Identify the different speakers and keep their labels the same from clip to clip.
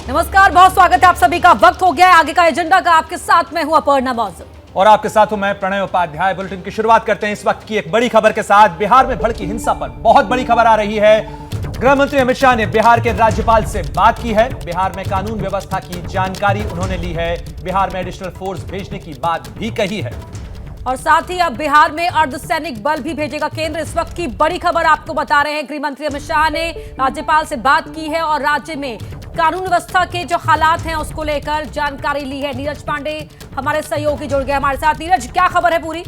Speaker 1: नमस्कार, बहुत स्वागत है आप सभी का। वक्त हो गया है आगे का एजेंडा का। आपके साथ मैं हूं अपर्णा मौजूद
Speaker 2: और आपके साथ हूं मैं प्रणय उपाध्याय। बुलेटिन की शुरुआत करते हैं इस वक्त की एक बड़ी खबर के साथ। बिहार में भड़की हिंसा पर बहुत बड़ी खबर आ रही है। गृह मंत्री अमित शाह ने बिहार के राज्यपाल से बात की है। बिहार में कानून व्यवस्था की जानकारी उन्होंने ली है। बिहार में एडिशनल फोर्स भेजने की बात भी कही है
Speaker 1: और साथ ही अब बिहार में अर्धसैनिक बल भी भेजेगा केंद्र। इस वक्त की बड़ी खबर आपको बता रहे हैं। गृह मंत्री अमित शाह ने राज्यपाल से बात की है और राज्य में कानून व्यवस्था के जो हालात हैं उसको लेकर जानकारी ली है। नीरज पांडे हमारे सहयोगी जुड़ गए हमारे साथ। नीरज, क्या खबर है पूरी?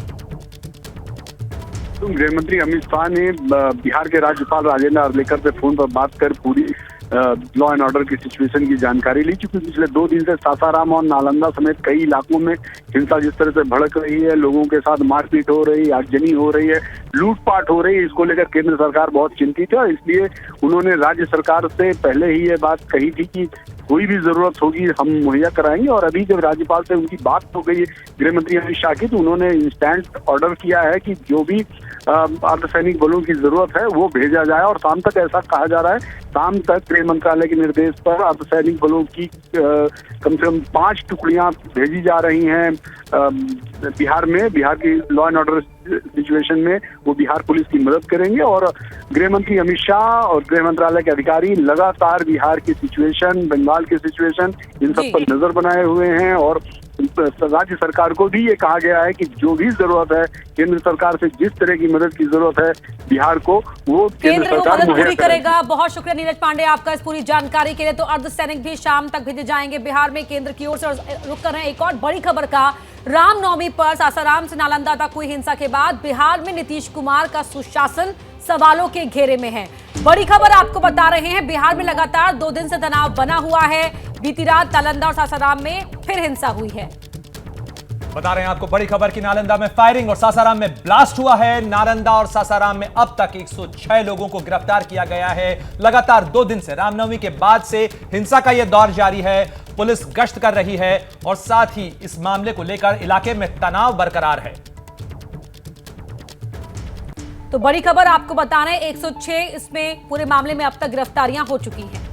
Speaker 3: गृह मंत्री अमित शाह ने बिहार के राज्यपाल राजेंद्र आर्लेकर से फोन पर बात कर पूरी लॉ एंड ऑर्डर की सिचुएशन की जानकारी ली। चूंकि पिछले 2 दिन से सासाराम और नालंदा समेत कई इलाकों में हिंसा जिस तरह से भड़क रही है, लोगों के साथ मारपीट हो रही है, आगजनी हो रही है, लूटपाट हो रही है, इसको लेकर केंद्र सरकार बहुत चिंतित है। इसलिए उन्होंने राज्य सरकार से पहले ही ये बात कही थी कि कोई भी जरूरत होगी हम मुहैया कराएंगे। और अभी जब राज्यपाल से उनकी बात हो गई गृह मंत्री अमित शाह की, तो उन्होंने इंस्टेंट ऑर्डर किया है कि जो भी अर्धसैनिक बलों की जरूरत है वो भेजा जाए। और शाम तक ऐसा कहा जा रहा है, शाम तक गृह मंत्रालय के निर्देश पर अर्धसैनिक बलों की कम से कम 5 टुकड़ियां भेजी जा रही हैं बिहार में। बिहार की लॉ एंड ऑर्डर सिचुएशन में वो बिहार पुलिस की मदद करेंगे। और गृह मंत्री अमित शाह और गृह मंत्रालय के अधिकारी लगातार बिहार की सिचुएशन, बंगाल की सिचुएशन, इन सब पर नजर बनाए हुए हैं। और राज्य सरकार को भी ये कहा गया है कि जो भी जरूरत है, केंद्र सरकार से जिस तरह की मदद की जरूरत है बिहार को, वो केंद्र सरकार
Speaker 1: मदद पूरी करेगा। बहुत शुक्रिया नीरज पांडे आपका इस पूरी जानकारी के लिए। तो अर्धसैनिक भी शाम तक भेजे जाएंगे बिहार में केंद्र की ओर से। रुक कर रहे हैं एक और बड़ी खबर का। रामनवमी पर सासाराम से नालंदा तक हुई हिंसा के बाद बिहार में नीतीश कुमार का सुशासन सवालों के घेरे में है। बड़ी खबर आपको बता रहे हैं। बिहार में लगातार 2 दिन से तनाव बना हुआ है। बीती रात नालंदा और सासाराम में फिर हिंसा हुई है।
Speaker 2: बता रहे हैं आपको बड़ी खबर की। नालंदा में फायरिंग और सासाराम में ब्लास्ट हुआ है। नालंदा और सासाराम में अब तक 106 लोगों को गिरफ्तार किया गया है। लगातार 2 दिन से रामनवमी के बाद से हिंसा का यह दौर जारी है। पुलिस गश्त कर रही है और साथ ही इस मामले को लेकर इलाके में तनाव बरकरार है।
Speaker 1: तो बड़ी खबर आपको बता रहे हैं, 106 इसमें पूरे मामले में अब तक गिरफ्तारियां हो चुकी हैं।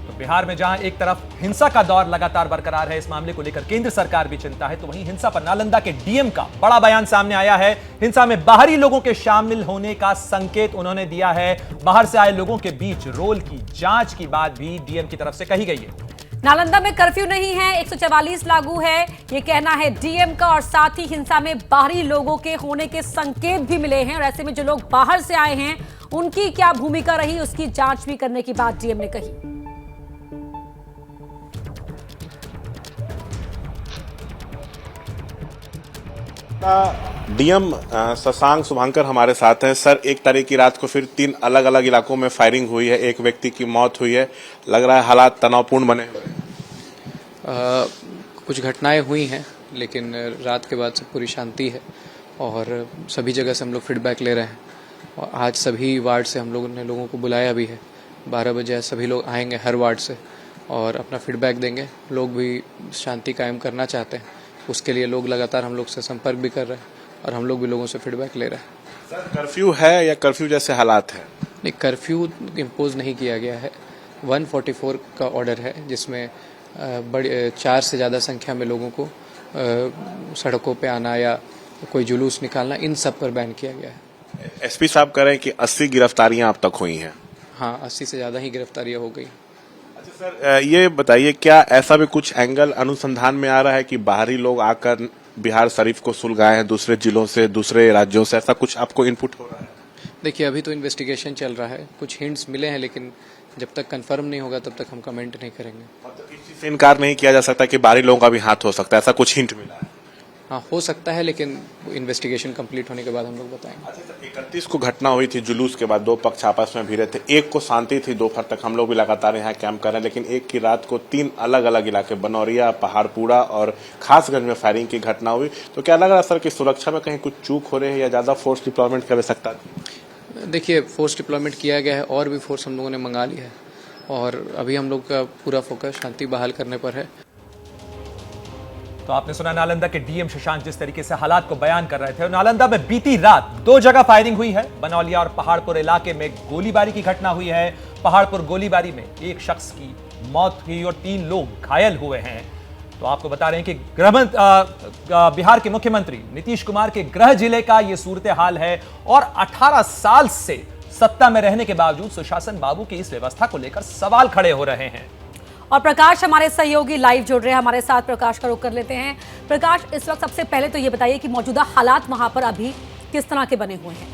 Speaker 2: तो बिहार में जहां एक तरफ हिंसा का दौर लगातार बरकरार है, इस मामले को लेकर केंद्र सरकार भी चिंता है, तो वहीं हिंसा पर नालंदा के डीएम का बड़ा बयान सामने आया है। हिंसा में बाहरी लोगों के शामिल होने का संकेत उन्होंने दिया है। बाहर से आए लोगों के बीच रोल की जांच की बात भी डीएम की तरफ से कही गई है।
Speaker 1: नालंदा में कर्फ्यू नहीं है, 144 लागू है, ये कहना है डीएम का। और साथ ही हिंसा में बाहरी लोगों के होने के संकेत भी मिले हैं। और ऐसे में जो लोग बाहर से आए हैं उनकी क्या भूमिका रही उसकी जांच भी करने की बात डीएम ने कही।
Speaker 4: डीएम शशांक शुभंकर हमारे साथ हैं। सर, 1 तारीख की रात को फिर 3 अलग अलग इलाकों में फायरिंग हुई है, एक व्यक्ति की मौत हुई है। लग रहा है हालात तनावपूर्ण बने हुए हैं।
Speaker 5: कुछ घटनाएं हुई हैं लेकिन रात के बाद से पूरी शांति है और सभी जगह से हम लोग फीडबैक ले रहे हैं। और आज सभी वार्ड से हम लोगों ने लोगों को बुलाया भी है। 12 बजे सभी लोग आएंगे हर वार्ड से और अपना फीडबैक देंगे। लोग भी शांति कायम करना चाहते हैं, उसके लिए लोग लगातार हम लोग से संपर्क भी कर रहे हैं और हम लोग भी लोगों से फीडबैक ले रहे हैं।
Speaker 4: सर, कर्फ्यू है या कर्फ्यू जैसे हालात है?
Speaker 5: नहीं, कर्फ्यू इम्पोज नहीं किया गया है। 144 का ऑर्डर है जिसमें बड़े 4 से ज़्यादा संख्या में लोगों को सड़कों पे आना या कोई जुलूस निकालना, इन सब पर बैन किया गया है।
Speaker 4: एसपी साहब कह रहे हैं कि 80 गिरफ्तारियां अब तक हुई हैं।
Speaker 5: हाँ, 80 से ज़्यादा ही गिरफ्तारियां हो गई।
Speaker 4: सर, ये बताइए, क्या ऐसा भी कुछ एंगल अनुसंधान में आ रहा है कि बाहरी लोग आकर बिहार शरीफ को सुलगाए हैं दूसरे जिलों से, दूसरे राज्यों से? ऐसा कुछ आपको इनपुट हो रहा है?
Speaker 5: देखिए, अभी तो इन्वेस्टिगेशन चल रहा है, कुछ हिंट्स मिले हैं, लेकिन जब तक कंफर्म नहीं होगा तब तक हम कमेंट नहीं करेंगे।
Speaker 4: मतलब इस चीज से इनकार नहीं किया जा सकता कि बाहरी लोगों का भी हाथ हो सकता है, ऐसा कुछ हिंट मिला है?
Speaker 5: हाँ, हो सकता है, लेकिन इन्वेस्टिगेशन कंप्लीट होने के बाद हम लोग बताएंगे।
Speaker 4: अच्छा सर, 31 को घटना हुई थी जुलूस के बाद, 2 पक्ष आपस में भिड़े थे। एक को शांति थी, दोपहर तक हम लोग भी लगातार यहाँ कैंप कर रहे हैं, लेकिन एक की रात को 3 अलग अलग इलाके बनौरिया, पहाड़पुरा और खासगंज में फायरिंग की घटना हुई। तो क्या लग रहा है सर कि सुरक्षा में कहीं कुछ चूक हो रही है या ज्यादा फोर्स डिप्लॉयमेंट की आवश्यकता थी?
Speaker 5: देखिए, फोर्स डिप्लॉयमेंट किया गया है और भी फोर्स हम लोगों ने मंगा लिया है और अभी हम लोग का पूरा फोकस शांति बहाल करने पर है।
Speaker 2: तो आपने सुना नालंदा के डीएम शशांक जिस तरीके से हालात को बयान कर रहे थे। नालंदा में बीती रात 2 जगह फायरिंग हुई है। बनौलिया और पहाड़पुर इलाके में गोलीबारी की घटना हुई है। पहाड़पुर गोलीबारी में एक शख्स की मौत हुई और 3 लोग घायल हुए हैं। तो आपको बता रहे हैं कि बिहार के मुख्यमंत्री नीतीश कुमार के गृह जिले का यह सूरत हाल है और 18 साल से सत्ता में रहने के बावजूद सुशासन बाबू की इस व्यवस्था को लेकर सवाल खड़े हो रहे हैं।
Speaker 1: और प्रकाश हमारे सहयोगी लाइव जुड़ रहे हैं हमारे साथ। प्रकाश का रुख कर लेते हैं। प्रकाश, इस वक्त सबसे पहले तो ये बताइए कि मौजूदा हालात वहां पर अभी किस तरह के बने हुए हैं?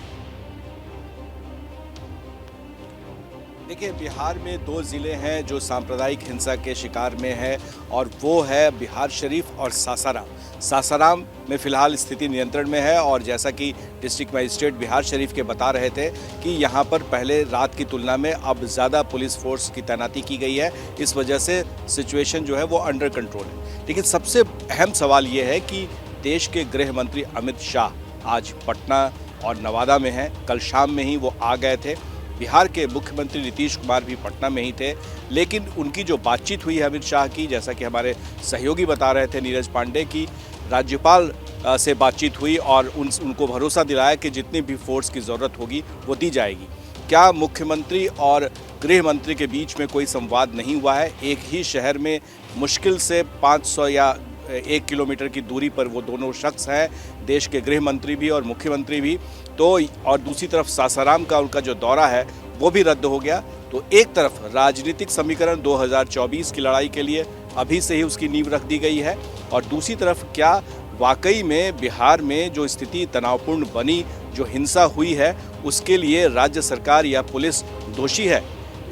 Speaker 6: देखिए, बिहार में 2 जिले हैं जो सांप्रदायिक हिंसा के शिकार में है और वो है बिहार शरीफ और सासाराम। सासाराम में फिलहाल स्थिति नियंत्रण में है और जैसा कि डिस्ट्रिक्ट मजिस्ट्रेट बिहार शरीफ के बता रहे थे कि यहाँ पर पहले रात की तुलना में अब ज़्यादा पुलिस फोर्स की तैनाती की गई है। इस वजह से सिचुएशन जो है वो अंडर कंट्रोल है। लेकिन सबसे अहम सवाल ये है कि देश के गृह मंत्री अमित शाह आज पटना और नवादा में हैं। कल शाम में ही वो आ गए थे। बिहार के मुख्यमंत्री नीतीश कुमार भी पटना में ही थे, लेकिन उनकी जो बातचीत हुई है अमित शाह की, जैसा कि हमारे सहयोगी बता रहे थे नीरज पांडे, की राज्यपाल से बातचीत हुई और उनको भरोसा दिलाया कि जितनी भी फोर्स की ज़रूरत होगी वो दी जाएगी। क्या मुख्यमंत्री और गृह मंत्री के बीच में कोई संवाद नहीं हुआ है? एक ही शहर में मुश्किल से 500 या 1 किलोमीटर की दूरी पर वो दोनों शख्स हैं, देश के गृह मंत्री भी और मुख्यमंत्री भी। तो और दूसरी तरफ सासाराम का उनका जो दौरा है वो भी रद्द हो गया। तो एक तरफ राजनीतिक समीकरण 2024 की लड़ाई के लिए अभी से ही उसकी नींव रख दी गई है और दूसरी तरफ क्या वाकई में बिहार में जो स्थिति तनावपूर्ण बनी, जो हिंसा हुई है, उसके लिए राज्य सरकार या पुलिस दोषी है?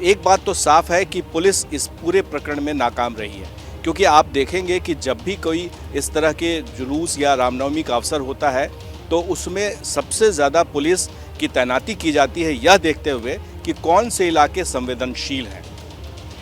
Speaker 6: एक बात तो साफ है कि पुलिस इस पूरे प्रकरण में नाकाम रही है, क्योंकि आप देखेंगे कि जब भी कोई इस तरह के जुलूस या रामनवमी का अवसर होता है तो उसमें सबसे ज़्यादा पुलिस की तैनाती की जाती है, यह देखते हुए कि कौन से इलाके संवेदनशील हैं।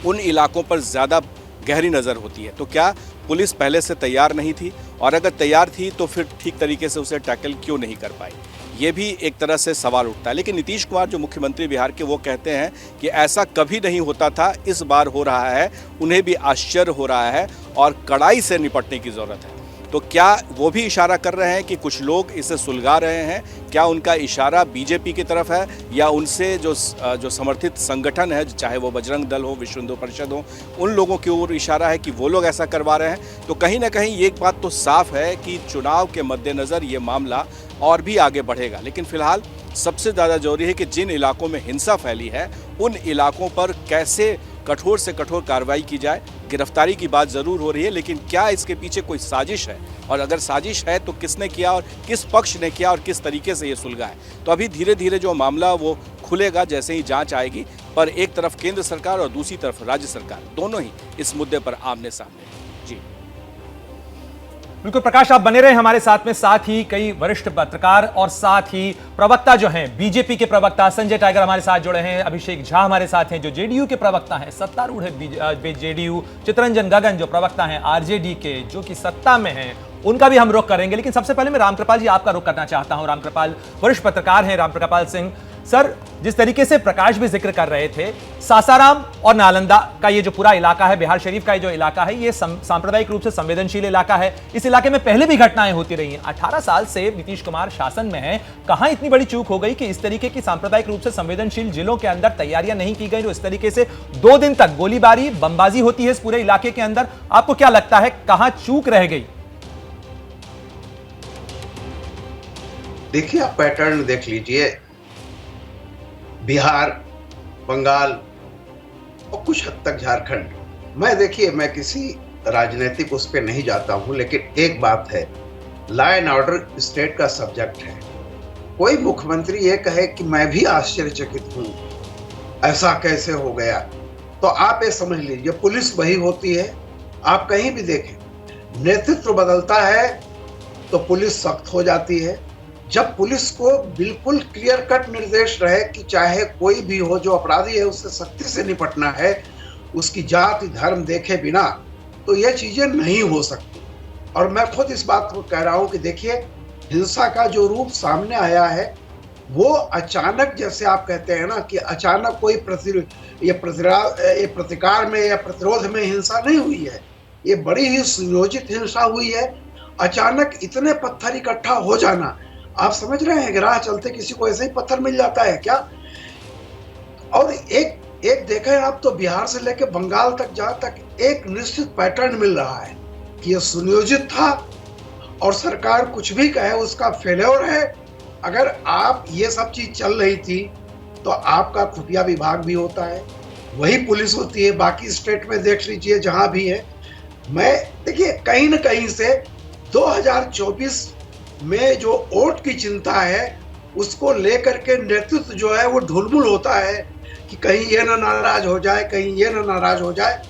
Speaker 6: उन इलाकों पर ज़्यादा गहरी नज़र होती है। तो क्या पुलिस पहले से तैयार नहीं थी? और अगर तैयार थी तो फिर ठीक तरीके से उसे टैकल क्यों नहीं कर पाई? ये भी एक तरह से सवाल उठता है। लेकिन नीतीश कुमार जो मुख्यमंत्री बिहार के, वो कहते हैं कि ऐसा कभी नहीं होता था, इस बार हो रहा है। उन्हें भी आश्चर्य हो रहा है और कड़ाई से निपटने की ज़रूरत है। तो क्या वो भी इशारा कर रहे हैं कि कुछ लोग इसे सुलगा रहे हैं? क्या उनका इशारा बीजेपी की तरफ है या उनसे जो समर्थित संगठन है, चाहे वो बजरंग दल हो, विश्व हिंदू परिषद हो, उन लोगों की ओर इशारा है कि वो लोग ऐसा करवा रहे हैं? तो कहीं ना कहीं एक बात तो साफ है कि चुनाव के मद्देनज़र ये मामला और भी आगे बढ़ेगा। लेकिन फिलहाल सबसे ज़्यादा जरूरी है कि जिन इलाकों में हिंसा फैली है उन इलाकों पर कैसे कठोर से कठोर कार्रवाई की जाए। गिरफ्तारी की बात ज़रूर हो रही है, लेकिन क्या इसके पीछे कोई साजिश है? और अगर साजिश है तो किसने किया और किस पक्ष ने किया और किस तरीके से ये सुलगा है? तो अभी धीरे धीरे जो मामला वो खुलेगा जैसे ही जांच आएगी। पर एक तरफ केंद्र सरकार और दूसरी तरफ राज्य सरकार, दोनों ही इस मुद्दे पर आमने सामने हैं। जी
Speaker 2: बिल्कुल प्रकाश, आप बने रहे हमारे साथ में। साथ ही कई वरिष्ठ पत्रकार और साथ ही प्रवक्ता जो हैं, बीजेपी के प्रवक्ता संजय टाइगर हमारे साथ जुड़े हैं, अभिषेक झा हमारे साथ हैं जो जेडीयू के प्रवक्ता हैं, सत्तारूढ़ है जेडीयू, चितरंजन गगन जो प्रवक्ता हैं आरजेडी के, जो कि सत्ता में हैं, उनका भी हम रुख करेंगे। लेकिन सबसे पहले मैं रामकृपाल जी आपका रुख करना चाहता हूं। रामकृपाल वरिष्ठ पत्रकार हैं, रामकृपाल सिंह सर, जिस तरीके से प्रकाश भी जिक्र कर रहे थे, सासाराम और नालंदा का ये जो पूरा इलाका है, बिहार शरीफ का ये जो इलाका है, ये सांप्रदायिक रूप से संवेदनशील इलाका है। इस इलाके में पहले भी घटनाएं होती रही हैं। 18 साल से नीतीश कुमार शासन में है। कहां इतनी बड़ी चूक हो गई कि इस तरीके की सांप्रदायिक रूप से संवेदनशील जिलों के अंदर तैयारियां नहीं की गई, जो इस तरीके से 2 दिन तक गोलीबारी बमबाजी होती है इस पूरे इलाके के अंदर? आपको क्या लगता है कहां चूक रह गई?
Speaker 7: देखिए, आप पैटर्न देख लीजिए। बिहार, बंगाल और कुछ हद तक झारखंड। मैं किसी राजनीतिक उस पर नहीं जाता हूं, लेकिन एक बात है, लॉ एंड ऑर्डर स्टेट का सब्जेक्ट है। कोई मुख्यमंत्री ये कहे कि मैं भी आश्चर्यचकित हूं, ऐसा कैसे हो गया, तो आप ये समझ लीजिए पुलिस वही होती है। आप कहीं भी देखें, नेतृत्व बदलता है तो पुलिस सख्त हो जाती है। जब पुलिस को बिल्कुल क्लियर कट निर्देश रहे कि चाहे कोई भी हो जो अपराधी है उससे सख्ती से निपटना है, उसकी जाति धर्म देखे बिना, तो ये चीजें नहीं हो सकती। और मैं खुद इस बात को कह रहा हूं कि देखिए, हिंसा का जो रूप सामने आया है वो अचानक, जैसे आप कहते हैं ना कि अचानक कोई प्रतिकार में या प्रतिरोध में हिंसा नहीं हुई है। ये बड़ी ही सुनियोजित हिंसा हुई है। अचानक इतने पत्थर इकट्ठा हो जाना, आप समझ रहे हैं कि राह चलते किसी को ऐसे ही पत्थर मिल जाता है क्या? और एक देखें आप तो बिहार से लेकर बंगाल तक जहां तक एक निश्चित पैटर्न मिल रहा है कि यह सुनियोजित था और सरकार कुछ भी कहे उसका फेल्योर है। अगर आप ये सब चीज चल रही थी तो आपका खुफिया विभाग भी होता है, वही पुलिस होती है, बाकी स्टेट में देख लीजिए जहां भी है। मैं देखिए कहीं न कहीं से 2024 में जो वोट की चिंता है उसको लेकर के नेतृत्व जो है वो ढुलमुल होता है कि कहीं ये ना नाराज हो जाए, कहीं ये ना नाराज हो जाए,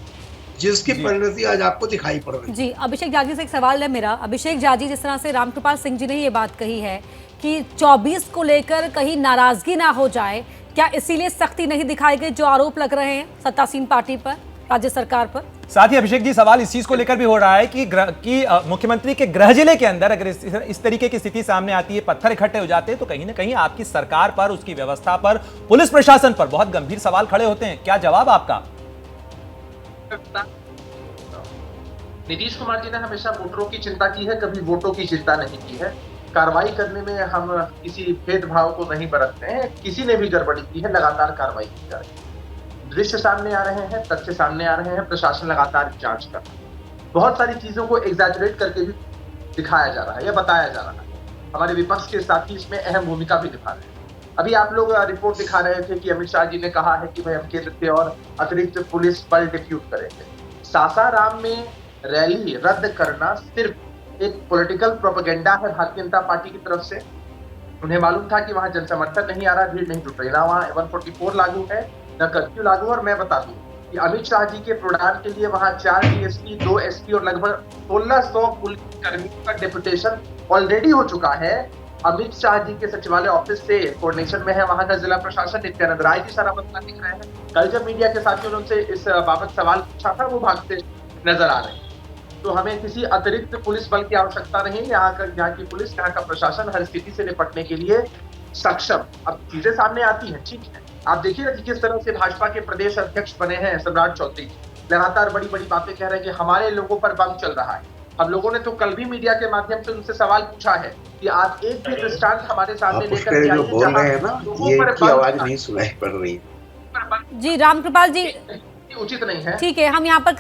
Speaker 7: जिसकी परिणति आज आपको दिखाई पड़ रही है।
Speaker 1: जी, अभिषेक जाजी से एक सवाल है मेरा। अभिषेक जाजी, जिस तरह से रामकृपाल सिंह जी ने ये बात कही है कि 24 को लेकर कहीं नाराजगी ना हो जाए, क्या इसीलिए सख्ती नहीं दिखाई गई जो आरोप लग रहे हैं सत्तासीन पार्टी पर, राज्य सरकार पर?
Speaker 2: साथ ही अभिषेक जी, सवाल इस चीज को लेकर भी हो रहा है कि मुख्यमंत्री के गृह जिले के अंदर अगर इस तरीके की स्थिति सामने आती है, पत्थर इकट्ठे हो जाते हैं, तो कहीं ना कहीं आपकी सरकार पर, उसकी व्यवस्था पर, पुलिस प्रशासन पर बहुत गंभीर सवाल खड़े होते हैं। क्या जवाब आपका?
Speaker 8: नीतीश कुमार जी ने हमेशा वोटरों की चिंता की है, कभी वोटों की चिंता नहीं की है। कार्रवाई करने में हम किसी भेदभाव को नहीं बरतते हैं। किसी ने भी गड़बड़ी की है, लगातार कार्रवाई की जा रही है। दृश्य सामने आ रहे हैं, तथ्य सामने आ रहे हैं, प्रशासन लगातार जांच कर रहा है। बहुत सारी चीजों को एग्जैजरेट करके भी दिखाया जा रहा है या बताया जा रहा है। हमारे विपक्ष के साथी इसमें अहम भूमिका भी निभा रहे हैं। अभी आप लोग रिपोर्ट दिखा रहे थे कि अमित शाह जी ने कहा है कि भाई हम केंद्र से और अतिरिक्त पुलिस बल डिप्यूट करेंगे। सासाराम में रैली रद्द करना सिर्फ एक पॉलिटिकल प्रोपेगेंडा है भारतीय जनता पार्टी की तरफ से। उन्हें मालूम था कि वहां जनसमर्थन नहीं आ रहा, भीड़ नहीं जुट रही, ना वहां 144 लागू है, न कर्फ्यू लागू। और मैं बता दूं कि अमित शाह जी के प्रोग्राम के लिए वहां 4 डीएसपी, 2 एसपी और लगभग 1600 पुलिस कर्मियों का डेपुटेशन ऑलरेडी हो चुका है। अमित शाह जी के सचिवालय ऑफिस से कोऑर्डिनेशन में है वहां का जिला प्रशासन। नित्यानंद राय जी सारा मसला दिख रहे हैं। कल जब मीडिया के साथियों ने उनसे इस बाबत सवाल पूछा था, वो भागते नजर आ रहे हैं। तो हमें किसी अतिरिक्त पुलिस बल की आवश्यकता नहीं। यहाँ की पुलिस, यहाँ का प्रशासन हर स्थिति से निपटने के लिए सक्षम। अब चीजें सामने आती हैं, ठीक है। आप देखिए ना कि किस तरह से भाजपा के प्रदेश अध्यक्ष बने हैं सम्राट चौधरी, लगातार बड़ी बड़ी बातें कह रहे हैं कि हमारे लोगों पर बम चल रहा है। हम लोगों ने तो कल भी मीडिया के माध्यम से उनसे सवाल पूछा है कि आप एक भी दृष्टांत हमारे सामने लेकर के आइए,
Speaker 7: बोल रहे हैं ना, ये की आवाज नहीं सुनाई पड़ रही।
Speaker 1: जी रामकृपाल जी,
Speaker 6: उचित नहीं है।
Speaker 1: ठीक है, हम यहाँ पर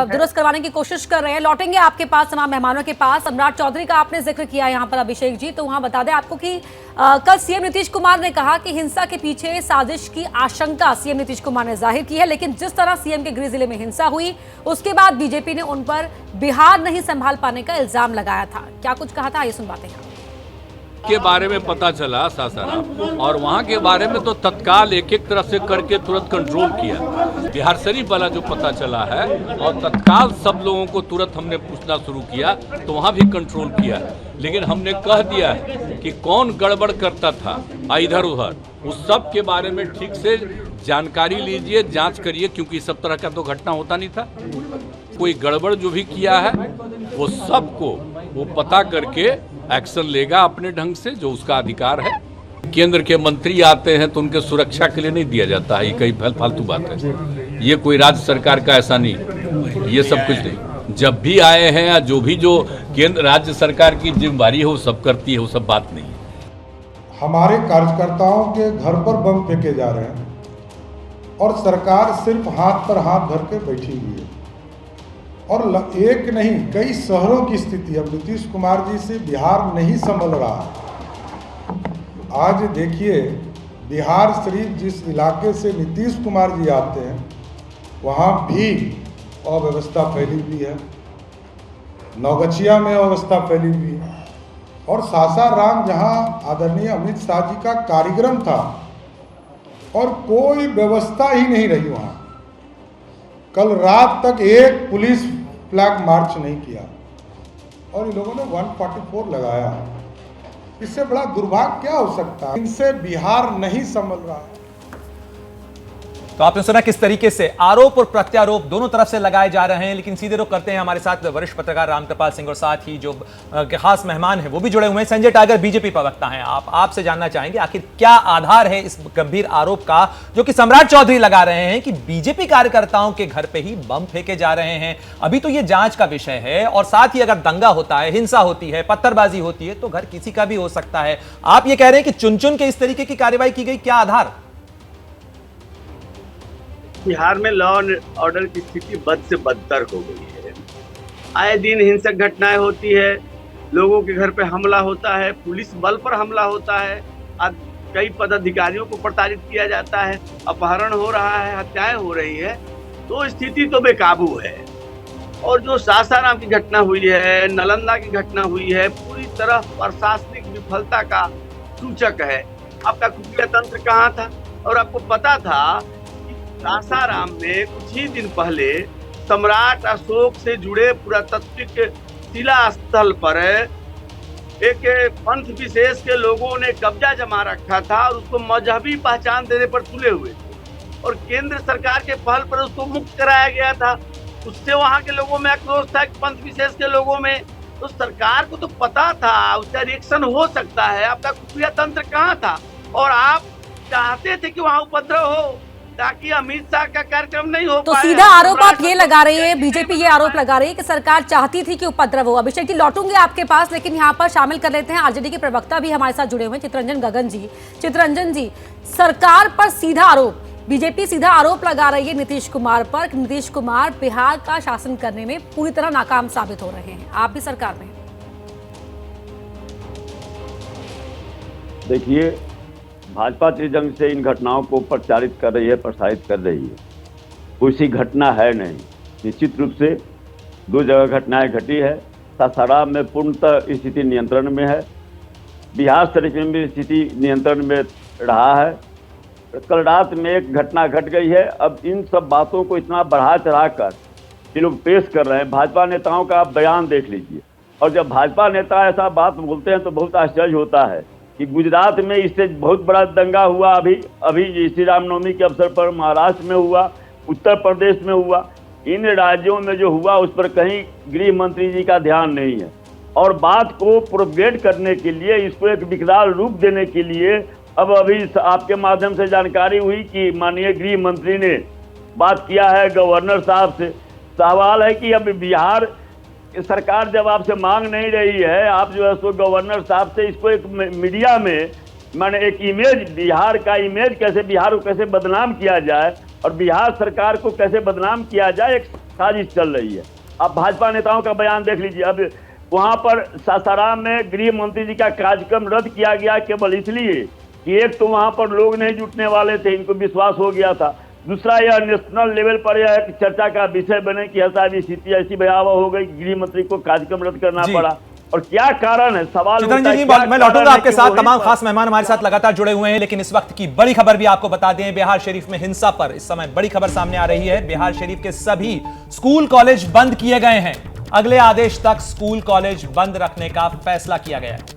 Speaker 1: दुरुस्त करवाने की कोशिश कर रहे हैं। लौटेंगे आपके पास, तमाम मेहमानों के पास। सम्राट चौधरी का आपने जिक्र किया यहाँ पर अभिषेक जी, तो वहाँ बता दें आपको कि कल सीएम नीतीश कुमार ने कहा कि हिंसा के पीछे साजिश की आशंका सीएम नीतीश कुमार ने जाहिर की है, लेकिन जिस तरह सीएम के गृह जिले में हिंसा हुई उसके बाद बीजेपी ने उन पर बिहार नहीं संभाल पाने का इल्जाम लगाया था। क्या कुछ कहा था, ये सुनवाते हैं।
Speaker 9: के बारे में पता चला सासाराम, और वहाँ के बारे में तो तत्काल एक एक तरफ से करके तुरंत कंट्रोल किया। बिहार शरीफ वाला जो पता चला है, और तत्काल सब लोगों को तुरंत हमने पूछना शुरू किया, तो वहाँ भी कंट्रोल किया। लेकिन हमने कह दिया है कि कौन गड़बड़ करता था इधर उधर, उस सब के बारे में ठीक से जानकारी लीजिए, जांच करिए, क्योंकि सब तरह का तो घटना होता नहीं था। कोई गड़बड़ जो भी किया है वो सबको वो पता करके एक्शन लेगा अपने ढंग से, जो उसका अधिकार है। केंद्र के मंत्री आते हैं तो उनके सुरक्षा के लिए नहीं दिया जाता है, ये कई फालतू बात है। ये कोई राज्य सरकार का ऐसा नहीं, ये सब कुछ नहीं। जब भी आए हैं या जो केंद्र राज्य सरकार की जिम्मेदारी है वो सब करती है, वो सब बात नहीं है।
Speaker 10: हमारे कार्यकर्ताओं के घर पर बम फेंके जा रहे हैं और सरकार सिर्फ हाथ पर हाथ धर के बैठी हुई है, और एक नहीं कई शहरों की स्थिति अब नीतीश कुमार जी से बिहार नहीं संभल रहा है। आज देखिए, बिहार शरीफ जिस इलाके से नीतीश कुमार जी आते हैं वहाँ भी अव्यवस्था फैली हुई है, नौगछिया में अव्यवस्था फैली हुई है, और सासाराम जहाँ आदरणीय अमित शाह जी का कार्यक्रम था और कोई व्यवस्था ही नहीं रही वहाँ। कल रात तक एक पुलिस फ्लैग मार्च नहीं किया और इन लोगों ने 144 लगाया। इससे बड़ा दुर्भाग्य क्या हो सकता है? इनसे बिहार नहीं संभल रहा है।
Speaker 2: तो आपने सुना किस तरीके से आरोप और प्रत्यारोप दोनों तरफ से लगाए जा रहे हैं, लेकिन सीधे रुख करते हैं हमारे साथ वरिष्ठ पत्रकार रामकृपाल सिंह और साथ ही जो खास मेहमान हैं वो भी जुड़े हुए हैं। संजय टाइगर बीजेपी प्रवक्ता हैं, आपसे जानना चाहेंगे आखिर क्या आधार है इस गंभीर आरोप का जो कि सम्राट चौधरी लगा रहे हैं कि बीजेपी कार्यकर्ताओं के घर पे ही बम फेंके जा रहे हैं। अभी तो ये जांच का विषय है और साथ ही अगर दंगा होता है, हिंसा होती है, पत्थरबाजी होती है तो घर किसी का भी हो सकता है। आप ये कह रहे हैं कि चुन चुन के इस तरीके की कार्रवाई की गई, क्या आधार?
Speaker 11: बिहार में लॉ एंड ऑर्डर की स्थिति बद से बदतर हो गई है। आए दिन हिंसक घटनाएं होती है, लोगों के घर पे हमला होता है, पुलिस बल पर हमला होता है, कई पदाधिकारियों को प्रताड़ित किया जाता है, अपहरण हो रहा है, हत्याएं हो रही है, तो स्थिति तो बेकाबू है। और जो सासाराम की घटना हुई है, नालंदा की घटना हुई है, पूरी तरह प्रशासनिक विफलता का सूचक है। आपका खुफिया तंत्र कहाँ था? और आपको पता था सासाराम में कुछ ही दिन पहले सम्राट अशोक से जुड़े पुरातात्विक शिला स्थल पर एक पंथ विशेष के लोगों ने कब्जा जमा रखा था और उसको मजहबी पहचान देने पर तुले हुए थे और केंद्र सरकार के पहल पर उसको मुक्त कराया गया था। उससे वहां के लोगों में आक्रोश था, पंथ विशेष के लोगों में। तो सरकार को तो पता था उसका रिएक्शन हो सकता है। आपका खुफिया तंत्र कहाँ था? और आप चाहते थे कि वहां उपद्रव हो ताकि अमित शाह का कार्यक्रम नहीं हो
Speaker 1: तो
Speaker 11: पाए।
Speaker 1: सीधा आरोप आप ये लगा रही है, बीजेपी ये आरोप लगा रही है कि सरकार चाहती थी कि उपद्रव हो। अभिषेक जी लौटूंगे आपके पास, लेकिन यहाँ पर शामिल कर लेते हैं आरजेडी के प्रवक्ता भी हमारे साथ जुड़े हुए हैं, चित्ररंजन गगन जी। चित्ररंजन जी, सरकार पर सीधा आरोप, बीजेपी सीधा आरोप लगा रही है नीतीश कुमार पर, नीतीश कुमार बिहार का शासन करने में पूरी तरह नाकाम साबित हो रहे हैं। आप भी सरकार में?
Speaker 12: देखिए, भाजपा जिस ढंग से इन घटनाओं को प्रचारित कर रही है, प्रसारित कर रही है, कोई सी घटना है नहीं। निश्चित रूप से 2 जगह घटनाएं घटी है। सासाराम में पूर्णतः स्थिति नियंत्रण में है, बिहार शरीफ में भी स्थिति नियंत्रण में रहा है। कल रात में एक घटना घट गई है। अब इन सब बातों को इतना बढ़ा चढ़ाकर ये लोग पेश कर रहे हैं। भाजपा नेताओं का आप बयान देख लीजिए, और जब भाजपा नेता ऐसा बात बोलते हैं तो बहुत आश्चर्य होता है कि गुजरात में इससे बहुत बड़ा दंगा हुआ, अभी श्री रामनवमी के अवसर पर महाराष्ट्र में हुआ, उत्तर प्रदेश में हुआ। इन राज्यों में जो हुआ उस पर कहीं गृह मंत्री जी का ध्यान नहीं है। और बात को प्रोपेगेट करने के लिए, इसको एक विकराल रूप देने के लिए अब अभी आपके माध्यम से जानकारी हुई कि माननीय गृह मंत्री ने बात किया है गवर्नर साहब से। सवाल है कि अब बिहार सरकार जब आपसे मांग नहीं रही है, आप जो है सो गवर्नर साहब से इसको एक मीडिया में माने एक इमेज, बिहार का इमेज कैसे, बिहार को कैसे बदनाम किया जाए और बिहार सरकार को कैसे बदनाम किया जाए, एक साजिश चल रही है। आप भाजपा नेताओं का बयान देख लीजिए। अब वहां पर सासाराम में गृह मंत्री जी का कार्यक्रम रद्द किया गया केवल इसलिए कि एक तो वहां पर लोग नहीं जुटने वाले थे, इनको विश्वास हो गया था। दूसरा, यह नेशनल लेवल पर यह एक चर्चा का विषय बने कि ऐसा स्थिति ऐसी भयावह हो गई, गृह मंत्री को कार्यक्रम रद्द करना पड़ा। और क्या कारण है? सवाल
Speaker 2: चित्ररंजन जी, मैं लौटूंगा आपके साथ। तमाम खास मेहमान हमारे साथ लगातार जुड़े हुए हैं, लेकिन इस वक्त की बड़ी खबर भी आपको बता दें। बिहार शरीफ में हिंसा पर इस समय बड़ी खबर सामने आ रही है। बिहार शरीफ के सभी स्कूल कॉलेज बंद किए गए हैं। अगले आदेश तक स्कूल कॉलेज बंद रखने का फैसला किया गया है।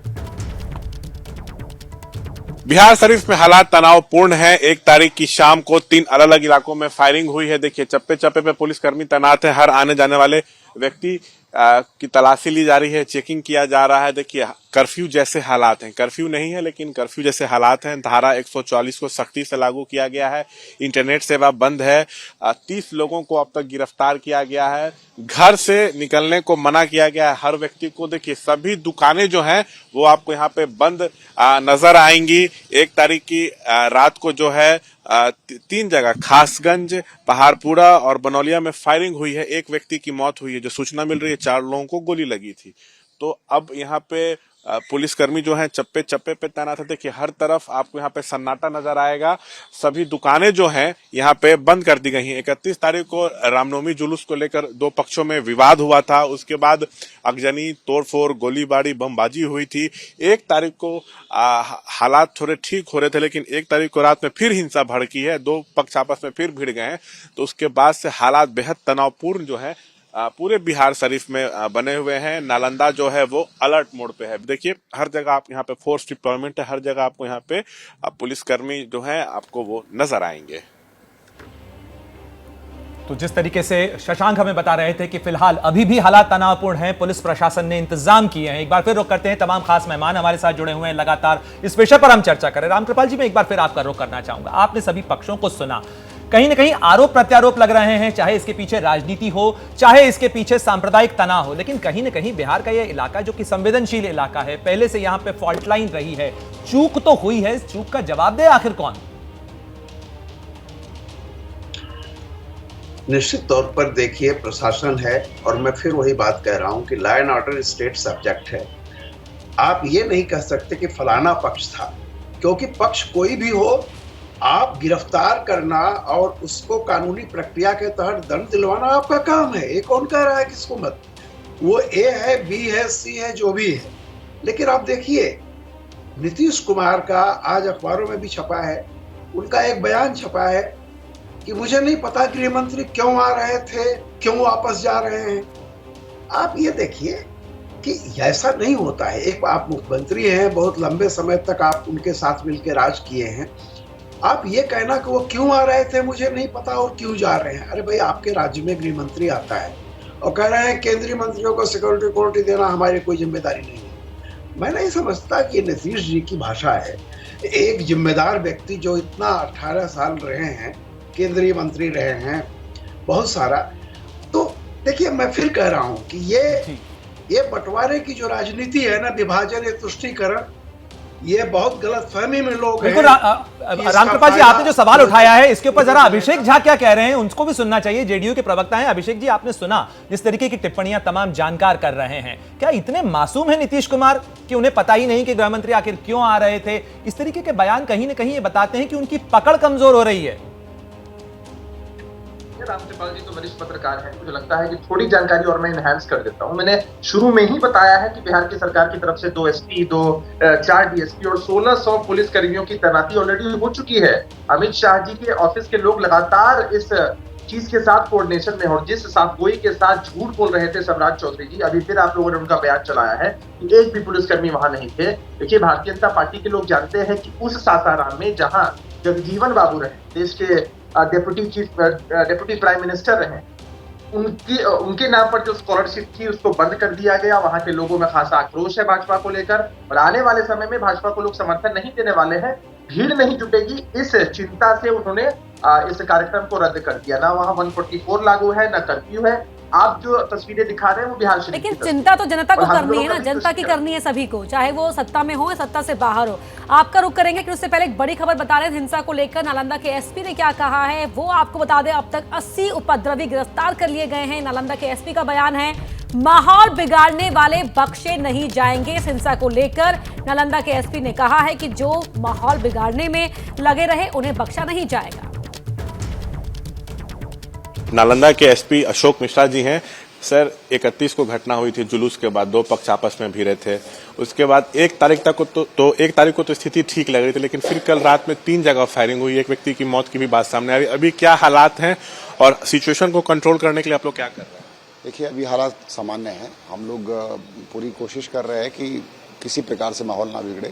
Speaker 4: बिहार शरीफ में हालात तनावपूर्ण है। 1 तारीख की शाम को 3 अलग अलग इलाकों में फायरिंग हुई है। देखिए, चप्पे चप्पे पे पुलिसकर्मी तैनात है। हर आने जाने वाले व्यक्ति की तलाशी ली जा रही है, चेकिंग किया जा रहा है। देखिए, कर्फ्यू जैसे हालात हैं, कर्फ्यू नहीं है लेकिन कर्फ्यू जैसे हालात हैं। धारा 144 को सख्ती से लागू किया गया है। इंटरनेट सेवा बंद है। 30 लोगों को अब तक गिरफ्तार किया गया है। घर से निकलने को मना किया गया है हर व्यक्ति को। देखिए, सभी दुकानें जो हैं वो आपको यहाँ पे बंद नजर आएंगी। 1 तारीख की रात को जो है 3 जगह खासगंज, पहाड़पुरा और बनौलिया में फायरिंग हुई है। 1 व्यक्ति की मौत हुई है। जो सूचना मिल रही है 4 लोगों को गोली लगी थी। तो अब यहाँ पे पुलिसकर्मी जो हैं चप्पे चप्पे पे तैनात है। देखिए, हर तरफ आपको यहाँ पे सन्नाटा नजर आएगा। सभी दुकानें जो हैं यहाँ पे बंद कर दी गई हैं। 31 तारीख को रामनवमी जुलूस को लेकर 2 पक्षों में विवाद हुआ था। उसके बाद अगजनी, तोड़फोड़, गोलीबारी, बमबाजी हुई थी। 1 तारीख को हालात थोड़े ठीक हो रहे थे, लेकिन 1 तारीख को रात में फिर हिंसा भड़की है। 2 पक्ष आपस में फिर भिड़ गए हैं। तो उसके बाद से हालात बेहद तनावपूर्ण जो है पूरे बिहार शरीफ में बने हुए हैं। नालंदा जो है वो अलर्ट मोड पे है। देखिए, हर जगह आप यहाँ पे फोर्स डिप्लॉयमेंट है। हर जगह आपको यहाँ पे पुलिसकर्मी जो है आपको वो नजर आएंगे।
Speaker 2: तो जिस तरीके से शशांक हमें बता रहे थे कि फिलहाल अभी भी हालात तनावपूर्ण हैं, पुलिस प्रशासन ने इंतजाम किए हैं। एक बार फिर रुख करते हैं, तमाम खास मेहमान हमारे साथ जुड़े हुए हैं, लगातार इस विषय पर हम चर्चा करें। रामकृपाल जी, मैं एक बार फिर आपका रुख करना चाहूंगा। आपने सभी पक्षों को सुना, कहीं ना कहीं आरोप प्रत्यारोप लग रहे हैं, चाहे इसके पीछे राजनीति हो, चाहे इसके पीछे सांप्रदायिक तनाव हो, लेकिन कहीं ना कहीं बिहार का यह इलाका जो कि संवेदनशील इलाका है, पहले से यहां पे फॉल्ट लाइन रही है, चूक तो हुई है, इस चूक का जवाब दे आखिर कौन?
Speaker 7: निश्चित तौर पर देखिए, प्रशासन है, और मैं फिर वही बात कह रहा हूं कि law and order state subject है। आप ये नहीं कह सकते कि फलाना पक्ष था, क्योंकि पक्ष कोई भी हो, आप गिरफ्तार करना और उसको कानूनी प्रक्रिया के तहत दंड दिलवाना आपका काम है। ये कौन कह रहा है किसको मत? वो ए है, बी है, सी है, जो भी है। लेकिन आप देखिए, नीतीश कुमार का आज अखबारों में भी छपा है, उनका एक बयान छपा है कि मुझे नहीं पता गृह मंत्री क्यों आ रहे थे, क्यों वापस जा रहे हैं। आप ये देखिए कि ऐसा नहीं होता है। एक आप मुख्यमंत्री हैं, बहुत लंबे समय तक आप उनके साथ मिलकर राज किए हैं। आप ये कहना कि वो क्यों आ रहे थे मुझे नहीं पता और क्यों जा रहे हैं। अरे भाई, आपके राज्य में गृह मंत्री आता है और कह रहे हैं केंद्रीय मंत्रियों को सिक्योरिटी देना हमारी कोई जिम्मेदारी नहीं है। मैं नहीं समझता कि ये नीतीश जी की भाषा है। एक जिम्मेदार व्यक्ति जो इतना 18 साल रहे हैं, केंद्रीय मंत्री रहे हैं, बहुत सारा, तो देखिए मैं फिर कह रहा हूं कि ये बंटवारे की जो राजनीति है ना, विभाजन या तुष्टीकरण, ये बहुत गलतफहमी में लोग हैं।
Speaker 2: रामकृपाल जी, आपने जो सवाल उठाया है इसके ऊपर जरा अभिषेक झा क्या कह रहे हैं उनको भी सुनना चाहिए। जेडीयू के प्रवक्ता हैं अभिषेक जी, आपने सुना जिस तरीके की टिप्पणियां तमाम जानकार कर रहे हैं, क्या इतने मासूम है नीतीश कुमार कि उन्हें पता ही नहीं कि गृह मंत्री आखिर क्यों आ रहे थे? इस तरीके के बयान कहीं ना कहीं ये बताते हैं कि उनकी पकड़ कमजोर हो रही है।
Speaker 8: रामकृपाल जी तो वरिष्ठ पत्रकार हैं, मुझे लगता है कि थोड़ी जानकारी और मैं इनहैंस कर देता हूं। मैंने शुरू में ही बताया है कि बिहार की सरकार की तरफ से 2 एसपी, 4 डीएसपी और 1600 पुलिस कर्मियों की तैनाती ऑलरेडी हो चुकी है। अमित शाह जी के ऑफिस के लोग लगातार इस चीज के साथ कोऑर्डिनेशन में, और जिस साफगोई के साथ झूठ बोल रहे थे सम्राट चौधरी जी, अभी फिर आप लोगों ने उनका बयान चलाया है कि एक भी पुलिसकर्मी वहां नहीं थे। देखिए, भारतीय जनता पार्टी के लोग जानते हैं कि उस सासाराम में जहां जगजीवन बाबू रहे, देश के डेप्यूटी प्राइम मिनिस्टर रहे, उनके नाम पर जो स्कॉलरशिप थी उसको बंद कर दिया गया। वहां के लोगों में खासा आक्रोश है भाजपा को लेकर, और आने वाले समय में भाजपा को लोग समर्थन नहीं देने वाले हैं। भीड़ नहीं जुटेगी, इस चिंता से उन्होंने इस कार्यक्रम को रद्द कर दिया। ना वहां 144 लागू है, ना कर्फ्यू है। आप जो तस्वीरें दिखा रहे हैं वो बिहार शरीफ,
Speaker 1: लेकिन चिंता तो जनता को करनी है ना, जनता की करनी है सभी को, चाहे वो सत्ता में हो या सत्ता से बाहर हो। आपका रुख करेंगे कि उससे पहले एक बड़ी खबर बता रहे हैं हिंसा को लेकर। नालंदा के एसपी ने क्या कहा है वो आपको बता दें। अब तक 80 उपद्रवी गिरफ्तार कर लिए गए हैं। नालंदा के एसपी का बयान है, माहौल बिगाड़ने वाले बख्शे नहीं जाएंगे। इस हिंसा को लेकर नालंदा के एसपी ने कहा है कि जो माहौल बिगाड़ने में लगे रहे उन्हें बख्शा नहीं जाएगा।
Speaker 4: नालंदा के एसपी अशोक मिश्रा जी हैं। सर, 31 को घटना हुई थी, जुलूस के बाद 2 पक्ष आपस में भिड़े थे। उसके बाद 1 तारीख तक तो 1 तारीख को तो स्थिति ठीक लग रही थी, लेकिन फिर कल रात में 3 जगह फायरिंग हुई। एक व्यक्ति की मौत की भी बात सामने आ रही है। अभी क्या हालात हैं और सिचुएशन को कंट्रोल करने के लिए आप लोग क्या कर रहे हैं?
Speaker 13: देखिए, अभी हालात सामान्य हैं। हम लोग पूरी कोशिश कर रहे हैं कि किसी प्रकार से माहौल ना बिगड़े।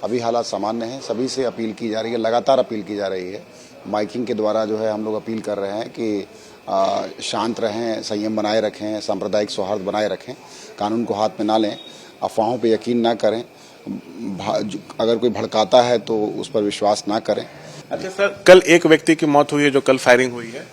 Speaker 13: अभी हालात सामान्य हैं। सभी से अपील की जा रही है, लगातार अपील की जा रही है। माइकिंग के द्वारा जो है हम लोग अपील कर रहे हैं कि शांत रहें, संयम बनाए रखें, सांप्रदायिक सौहार्द बनाए रखें, कानून को हाथ में ना लें, अफवाहों पे यकीन ना करें, अगर कोई भड़काता है तो उस पर विश्वास ना करें।
Speaker 4: अच्छा सर, कल एक व्यक्ति की मौत हुई है जो कल फायरिंग हुई है?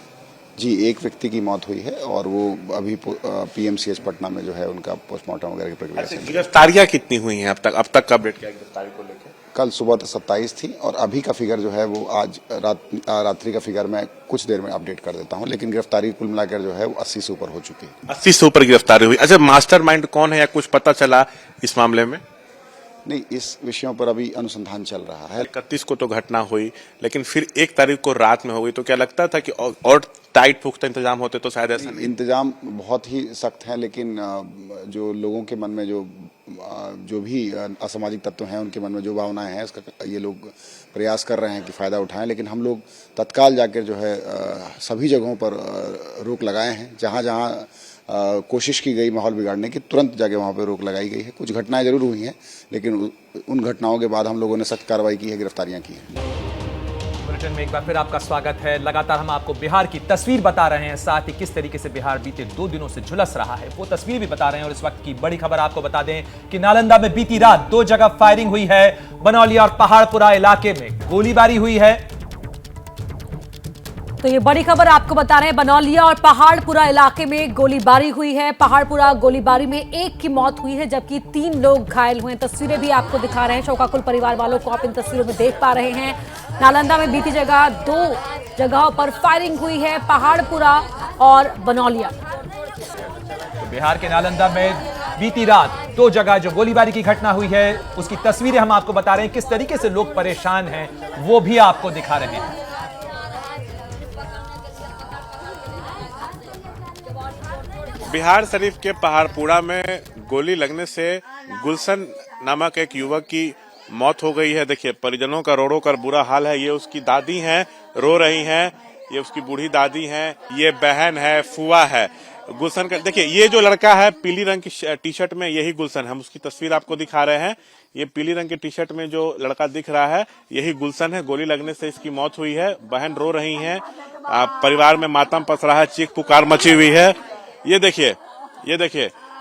Speaker 13: जी, एक व्यक्ति की मौत हुई है और वो अभी पीएमसीएच पटना में जो है उनका पोस्टमार्टरी वगैरह की प्रक्रिया चल रही है।
Speaker 4: गिरफ्तारियां कितनी हुई हैं अब तक का अपडेट क्या है गिरफ्तारी को लेकर?
Speaker 13: कल सुबह 27 थी और अभी का फिगर जो है वो आज रात्रि का फिगर मैं कुछ देर में अपडेट कर देता हूं, लेकिन गिरफ्तारी कुल मिलाकर जो है वो 80 से ऊपर हो चुकी है।
Speaker 4: 80 से ऊपर गिरफ्तारी हुई। अच्छा, मास्टरमाइंड कौन है या कुछ पता चला इस मामले में?
Speaker 13: नहीं, इस विषयों पर अभी अनुसंधान चल रहा है।
Speaker 4: 31 को तो घटना हुई, लेकिन फिर 1 तारीख को रात में हो गई, तो क्या लगता था कि और टाइट पुख्ता इंतजाम होते तो शायद ऐसा नहीं?
Speaker 13: इंतजाम बहुत ही सख्त है, लेकिन जो लोगों के मन में जो भी असामाजिक तत्व हैं उनके मन में जो भावनाएं हैं, इसका ये लोग प्रयास कर रहे हैं कि फ़ायदा उठाएं। लेकिन हम लोग तत्काल जाकर जो है सभी जगहों पर रोक लगाए हैं। जहां जहां कोशिश की गई माहौल बिगाड़ने की, तुरंत जाके वहां पर रोक लगाई गई है। कुछ घटनाएं जरूर हुई हैं, लेकिन उन घटनाओं के बाद हम लोगों ने सख्त कार्रवाई की है, गिरफ्तारियां की हैं।
Speaker 2: बुलेटिन में एक बार फिर आपका स्वागत है। लगातार हम आपको बिहार की तस्वीर बता रहे हैं, साथ ही किस तरीके से बिहार बीते 2 दिनों से झुलस रहा है वो तस्वीर भी बता रहे हैं। और इस वक्त की बड़ी खबर आपको बता दें कि नालंदा में बीती रात 2 जगह फायरिंग हुई है। बनौलिया और पहाड़पुरा इलाके में गोलीबारी हुई है।
Speaker 1: तो ये बड़ी खबर आपको बता रहे हैं, बनौलिया और पहाड़पुरा इलाके में गोलीबारी हुई है। पहाड़पुरा गोलीबारी में 1 की मौत हुई है जबकि 3 लोग घायल हुए हैं। तस्वीरें भी आपको दिखा रहे हैं, शोकाकुल परिवार वालों को आप इन तस्वीरों में देख पा रहे हैं। नालंदा में बीती 2 जगहों पर फायरिंग हुई है, पहाड़पुरा और बनौलिया।
Speaker 2: तो बिहार के नालंदा में बीती रात 2 जगह जो गोलीबारी की घटना हुई है उसकी तस्वीरें हम आपको बता रहे हैं। किस तरीके से लोग परेशान हैं वो भी आपको दिखा रहे हैं।
Speaker 4: बिहार शरीफ के पहाड़पुरा में गोली लगने से गुलशन नामक एक युवक की मौत हो गई है। देखिए परिजनों का रो रो कर बुरा हाल है। ये उसकी दादी हैं, रो रही हैं। ये उसकी बूढ़ी दादी हैं, ये बहन है, फुआ है। गुलशन का देखिए, ये जो लड़का है पीली रंग की टी शर्ट में, यही गुलशन है। हम उसकी तस्वीर आपको दिखा रहे हैं। ये पीली रंग की टी शर्ट में जो लड़का दिख रहा है यही गुलशन है। गोली लगने से इसकी मौत हुई है। बहन रो रही है, परिवार में मातम पस रहा है, चीख पुकार मची हुई है। ये देखिए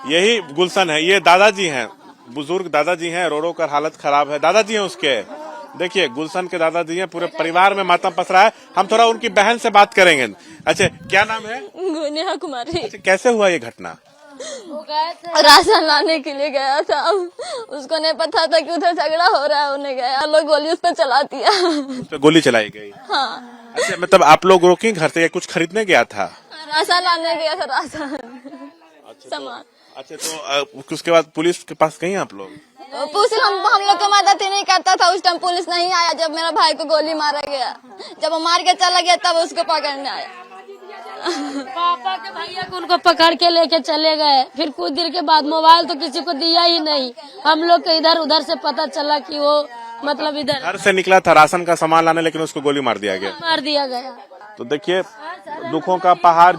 Speaker 4: यही गुलशन है। ये दादाजी हैं, बुजुर्ग दादाजी हैं, रो रो कर हालत खराब है। दादाजी हैं उसके, देखिए गुलशन के दादाजी हैं। पूरे परिवार में मातम पस रहा है। हम थोड़ा उनकी बहन से बात करेंगे। अच्छा, क्या नाम है?
Speaker 14: नेहा कुमारी।
Speaker 4: अच्छा, कैसे हुआ ये घटना?
Speaker 14: राशन लाने के लिए गया था, उसको नहीं पता था कि उधर झगड़ा हो रहा है, उन्हें गया, लोग गोली उस पर चला दिया।
Speaker 4: उस पर गोली चलाई गई?
Speaker 14: हाँ।
Speaker 4: अच्छा, मतलब आप लोग रोके घर से, कुछ खरीदने गया था?
Speaker 14: राशन लाने गया था, राशन सामान।
Speaker 4: अच्छा, तो उसके बाद पुलिस के पास गई आप लोग?
Speaker 14: पुलिस हम लोग को मदद ही नहीं करता था। उस टाइम पुलिस नहीं आया जब मेरा भाई को गोली मारा गया। जब वो मार के चला गया तब उसको पकड़ने आया।
Speaker 15: पापा के भैया को उनको पकड़ के लेके चले गए। फिर कुछ देर के बाद मोबाइल तो किसी को दिया ही नहीं। हम लोग को इधर उधर से पता चला कि वो मतलब इधर
Speaker 4: घर से निकला था राशन का सामान लाने, लेकिन उसको गोली मार दिया गया। तो देखिए दुखों का पहाड़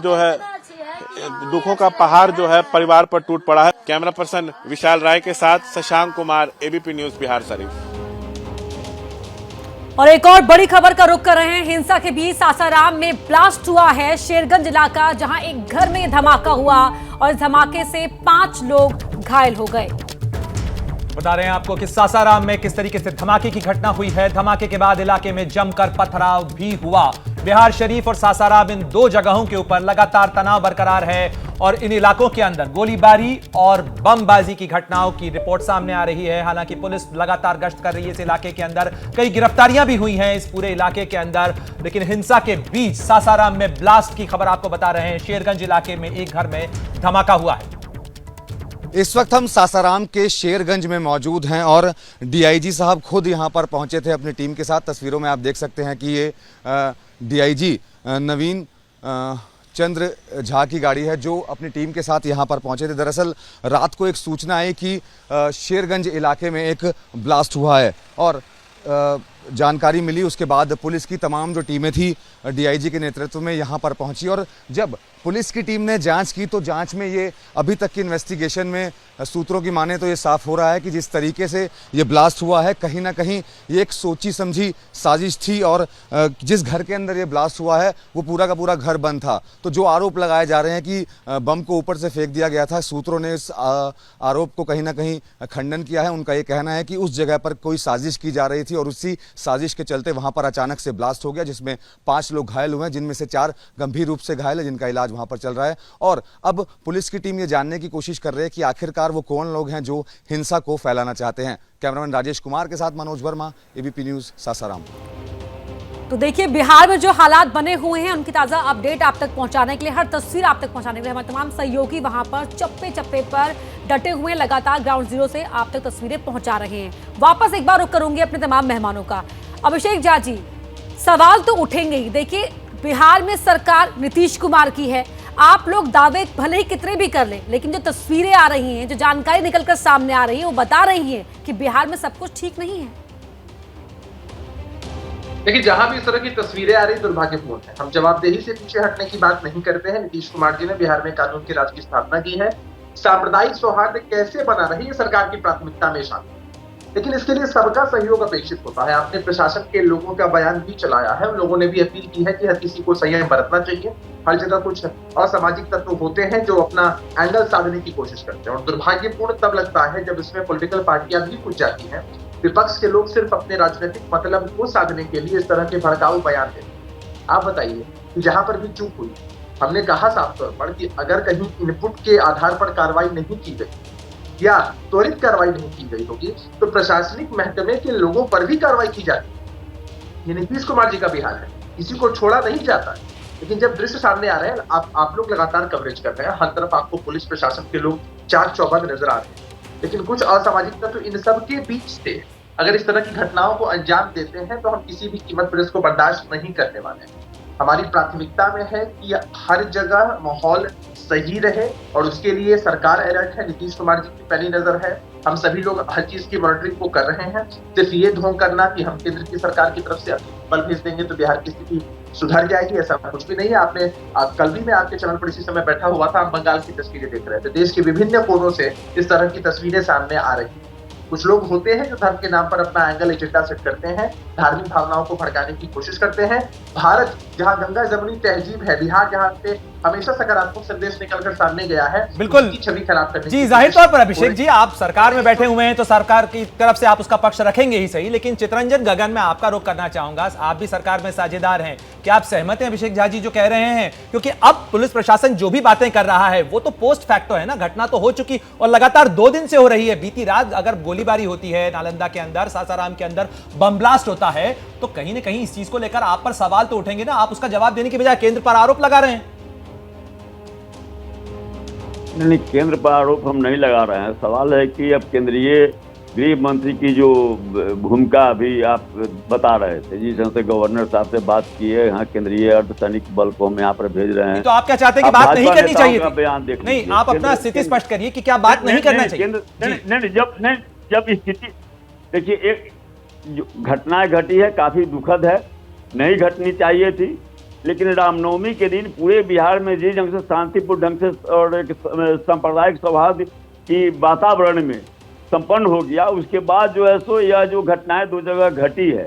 Speaker 4: जो है परिवार पर टूट पड़ा है। कैमरा पर्सन विशाल राय के साथ शशांक कुमार, एबीपी न्यूज, बिहार शरीफ।
Speaker 1: और एक और बड़ी खबर का रुख कर रहे हैं। हिंसा के बीच सासाराम में ब्लास्ट हुआ है, शेरगंज इलाका, जहां एक घर में धमाका हुआ और इस धमाके से 5 लोग घायल हो गए।
Speaker 2: बता रहे हैं आपको कि सासाराम में किस तरीके से धमाके की घटना हुई है। धमाके के बाद इलाके में जमकर पथराव भी हुआ। बिहार शरीफ और सासाराम इन 2 जगहों के ऊपर लगातार तनाव बरकरार है और इन इलाकों के अंदर गोलीबारी और बमबाजी की घटनाओं की रिपोर्ट सामने आ रही है। हालांकि पुलिस लगातार गश्त कर रही है इस इलाके के अंदर। कई गिरफ्तारियां भी हुई हैं इस पूरे इलाके के अंदर। लेकिन हिंसा के बीच सासाराम में ब्लास्ट की खबर आपको बता रहे हैं। शेरगंज इलाके में एक घर में धमाका हुआ है।
Speaker 16: इस वक्त हम सासाराम के शेरगंज में मौजूद हैं और डीआईजी साहब खुद यहां पर पहुंचे थे अपनी टीम के साथ। तस्वीरों में आप देख सकते हैं कि ये डीआईजी नवीन चंद्र झा की गाड़ी है जो अपनी टीम के साथ यहां पर पहुंचे थे। दरअसल रात को एक सूचना आई कि शेरगंज इलाके में एक ब्लास्ट हुआ है और जानकारी मिली। उसके बाद पुलिस की तमाम जो टीमें थी डीआईजी के नेतृत्व में यहां पर पहुंची और जब पुलिस की टीम ने जांच की तो जांच में ये अभी तक की इन्वेस्टिगेशन में सूत्रों की माने तो ये साफ हो रहा है कि जिस तरीके से ये ब्लास्ट हुआ है कहीं ना कहीं ये एक सोची समझी साजिश थी और जिस घर के अंदर ये ब्लास्ट हुआ है वो पूरा का पूरा घर बंद था। तो जो आरोप लगाए जा रहे हैं कि बम को ऊपर से फेंक दिया गया था, सूत्रों ने इस आरोप को कहीं ना कहीं खंडन किया है। उनका ये कहना है कि उस जगह पर कोई साजिश की जा रही थी और उसी साजिश के चलते वहां पर अचानक से ब्लास्ट हो गया, जिसमें 5 लोग घायल हुए हैं, जिनमें से 4 गंभीर रूप से घायल है, जिनका इलाज वहां पर चल रहा है। और अब पुलिस की टीम ये जानने की कोशिश कर रही है कि आखिरकार वो कौन लोग हैं जो हिंसा को फैलाना चाहते हैं। कैमरामैन राजेश कुमार के साथ मनोज वर्मा, एबीपी न्यूज, सासाराम।
Speaker 1: तो देखिए बिहार में जो हालात बने हुए हैं उनकी ताजा अपडेट आप तक पहुंचाने के लिए, हर तस्वीर आप तक पहुंचाने के लिए हमारे तमाम सहयोगी वहां पर चप्पे चप्पे पर डटे हुए हैं। लगातार ग्राउंड जीरो से आप तक तस्वीरें पहुंचा रहे हैं। वापस एक बार रुख करूंगी अपने तमाम मेहमानों का। अभिषेक झा जी, सवाल तो उठेंगे ही। देखिए बिहार में सरकार नीतीश कुमार की है, आप लोग दावे भले ही कितने भी कर लें, लेकिन जो तस्वीरें आ रही हैं, जो जानकारी निकलकर सामने आ रही है, वो बता रही है कि बिहार में सब कुछ ठीक नहीं है।
Speaker 8: देखिए जहां भी इस तरह की तस्वीरें आ रही दुर्भाग्यपूर्ण है। हम जवाबदेही से पीछे हटने की बात नहीं करते हैं। नीतीश कुमार जी ने बिहार में कानून के राज की स्थापना की है। सांप्रदायिक सौहार्द कैसे बना रही है सरकार की प्राथमिकता में शामिल। लेकिन इसके लिए सबका सहयोग अपेक्षित होता है। आपने प्रशासन के लोगों का बयान भी चलाया है, उन लोगों ने भी अपील की है कि हर किसी को संयम बरतना चाहिए। हर जगह कुछ असामाजिक तत्व होते हैं जो अपना एंगल साधने की कोशिश करते हैं, और दुर्भाग्यपूर्ण तब लगता है जब इसमें पॉलिटिकल पार्टियां भी कुछ जाती हैं। विपक्ष के लोग सिर्फ अपने राजनीतिक मतलब को साधने के लिए इस तरह के भड़काऊ बयान देते हैं। आप बताइए कि जहां पर भी चूक हुई, हमने कहा साफ तौर पर कि अगर कहीं इनपुट के आधार पर कार्रवाई नहीं की गई या त्वरित कार्रवाई नहीं की गई होगी तो प्रशासनिक महकमे के लोगों पर भी कार्रवाई की जाती। ये नीतीश कुमार जी का बिहार है, किसी को छोड़ा नहीं जाता। लेकिन जब दृश्य सामने आ रहे हैं, आप लोग लगातार कवरेज कर रहे हैं, हर तरफ आपको पुलिस प्रशासन के लोग चाक चौबंद नजर आ रहे हैं, लेकिन कुछ असामाजिक तत्व इन सब के बीच से अगर इस तरह की घटनाओं को अंजाम देते हैं तो हम किसी भी कीमत पर इसको बर्दाश्त नहीं करने वाले हैं। हमारी प्राथमिकता में है कि हर जगह माहौल सही रहे और उसके लिए सरकार अलर्ट है, नीतीश कुमार जी की पैनी नजर है। हम सभी लोग हर चीज की मॉनिटरिंग को कर रहे हैं। सिर्फ ये ढोंग करना कि हम केंद्र की सरकार की तरफ से बल भेज देंगे तो बिहार की स्थिति सुधर जाएगी, ऐसा कुछ भी नहीं है। आपने कल भी मैं आपके चैनल पर इसी समय बैठा हुआ था, हम बंगाल की तस्वीरें देख रहे थे। देश के विभिन्न कोनों से इस तरह की तस्वीरें सामने आ रही हैं। कुछ लोग होते हैं जो धर्म के नाम पर अपना एंगल एजेंडा सेट करते हैं, धार्मिक भावनाओं को भड़काने की कोशिश करते हैं। भारत जहां गंगा जमुनी तहजीब है, बिहार जहां पे हमेशा सकारात्मक संदेश निकलकर सामने गया है,
Speaker 2: बिल्कुल
Speaker 8: की छवि खराब करने
Speaker 2: जी जाहिर तौर पर अभिषेक जी आप सरकार में बैठे हुए हैं तो सरकार की तरफ से आप उसका पक्ष रखेंगे ही सही, लेकिन चितरंजन गगन में आपका रुख करना चाहूंगा। आप भी सरकार में साझेदार हैं, क्या आप सहमत हैं अभिषेक झा जी जो कह रहे हैं? क्योंकि अब पुलिस प्रशासन जो भी बातें कर रहा है वो तो पोस्ट फैक्टो है ना, घटना तो हो चुकी और लगातार 2 दिन से हो रही है। बीती रात अगर गोलीबारी होती है नालंदा के अंदर, सासाराम के अंदर बम ब्लास्ट होता है तो कहीं ना कहीं इस चीज को लेकर आप पर सवाल तो उठेंगे ना। आप उसका जवाब देने के बजाय केंद्र पर आरोप लगा रहे हैं।
Speaker 12: नहीं, केंद्र पर आरोप हम नहीं लगा रहे हैं। सवाल है कि अब केंद्रीय गृह मंत्री की जो भूमिका अभी आप बता रहे थे, जिस ढंग से गवर्नर साहब से बात की है, यहाँ केंद्रीय अर्धसैनिक बल को हम यहाँ पर भेज रहे हैं,
Speaker 2: तो आप क्या चाहते हैं कि बात नहीं करनी चाहिए थी?
Speaker 12: बयान देख
Speaker 2: नहीं, आप अपना स्थिति स्पष्ट करिए कि क्या बात नहीं करना चाहिए।
Speaker 12: जब स्थिति देखिए, एक घटनाएं घटी है, काफी दुखद है, नहीं घटनी चाहिए थी, लेकिन रामनवमी के दिन पूरे बिहार में जिस ढंग से शांतिपूर्ण ढंग से और एक सांप्रदायिक सौहार्द की वातावरण में संपन्न हो गया, उसके बाद जो है सो यह जो घटनाएं 2 जगह घटी है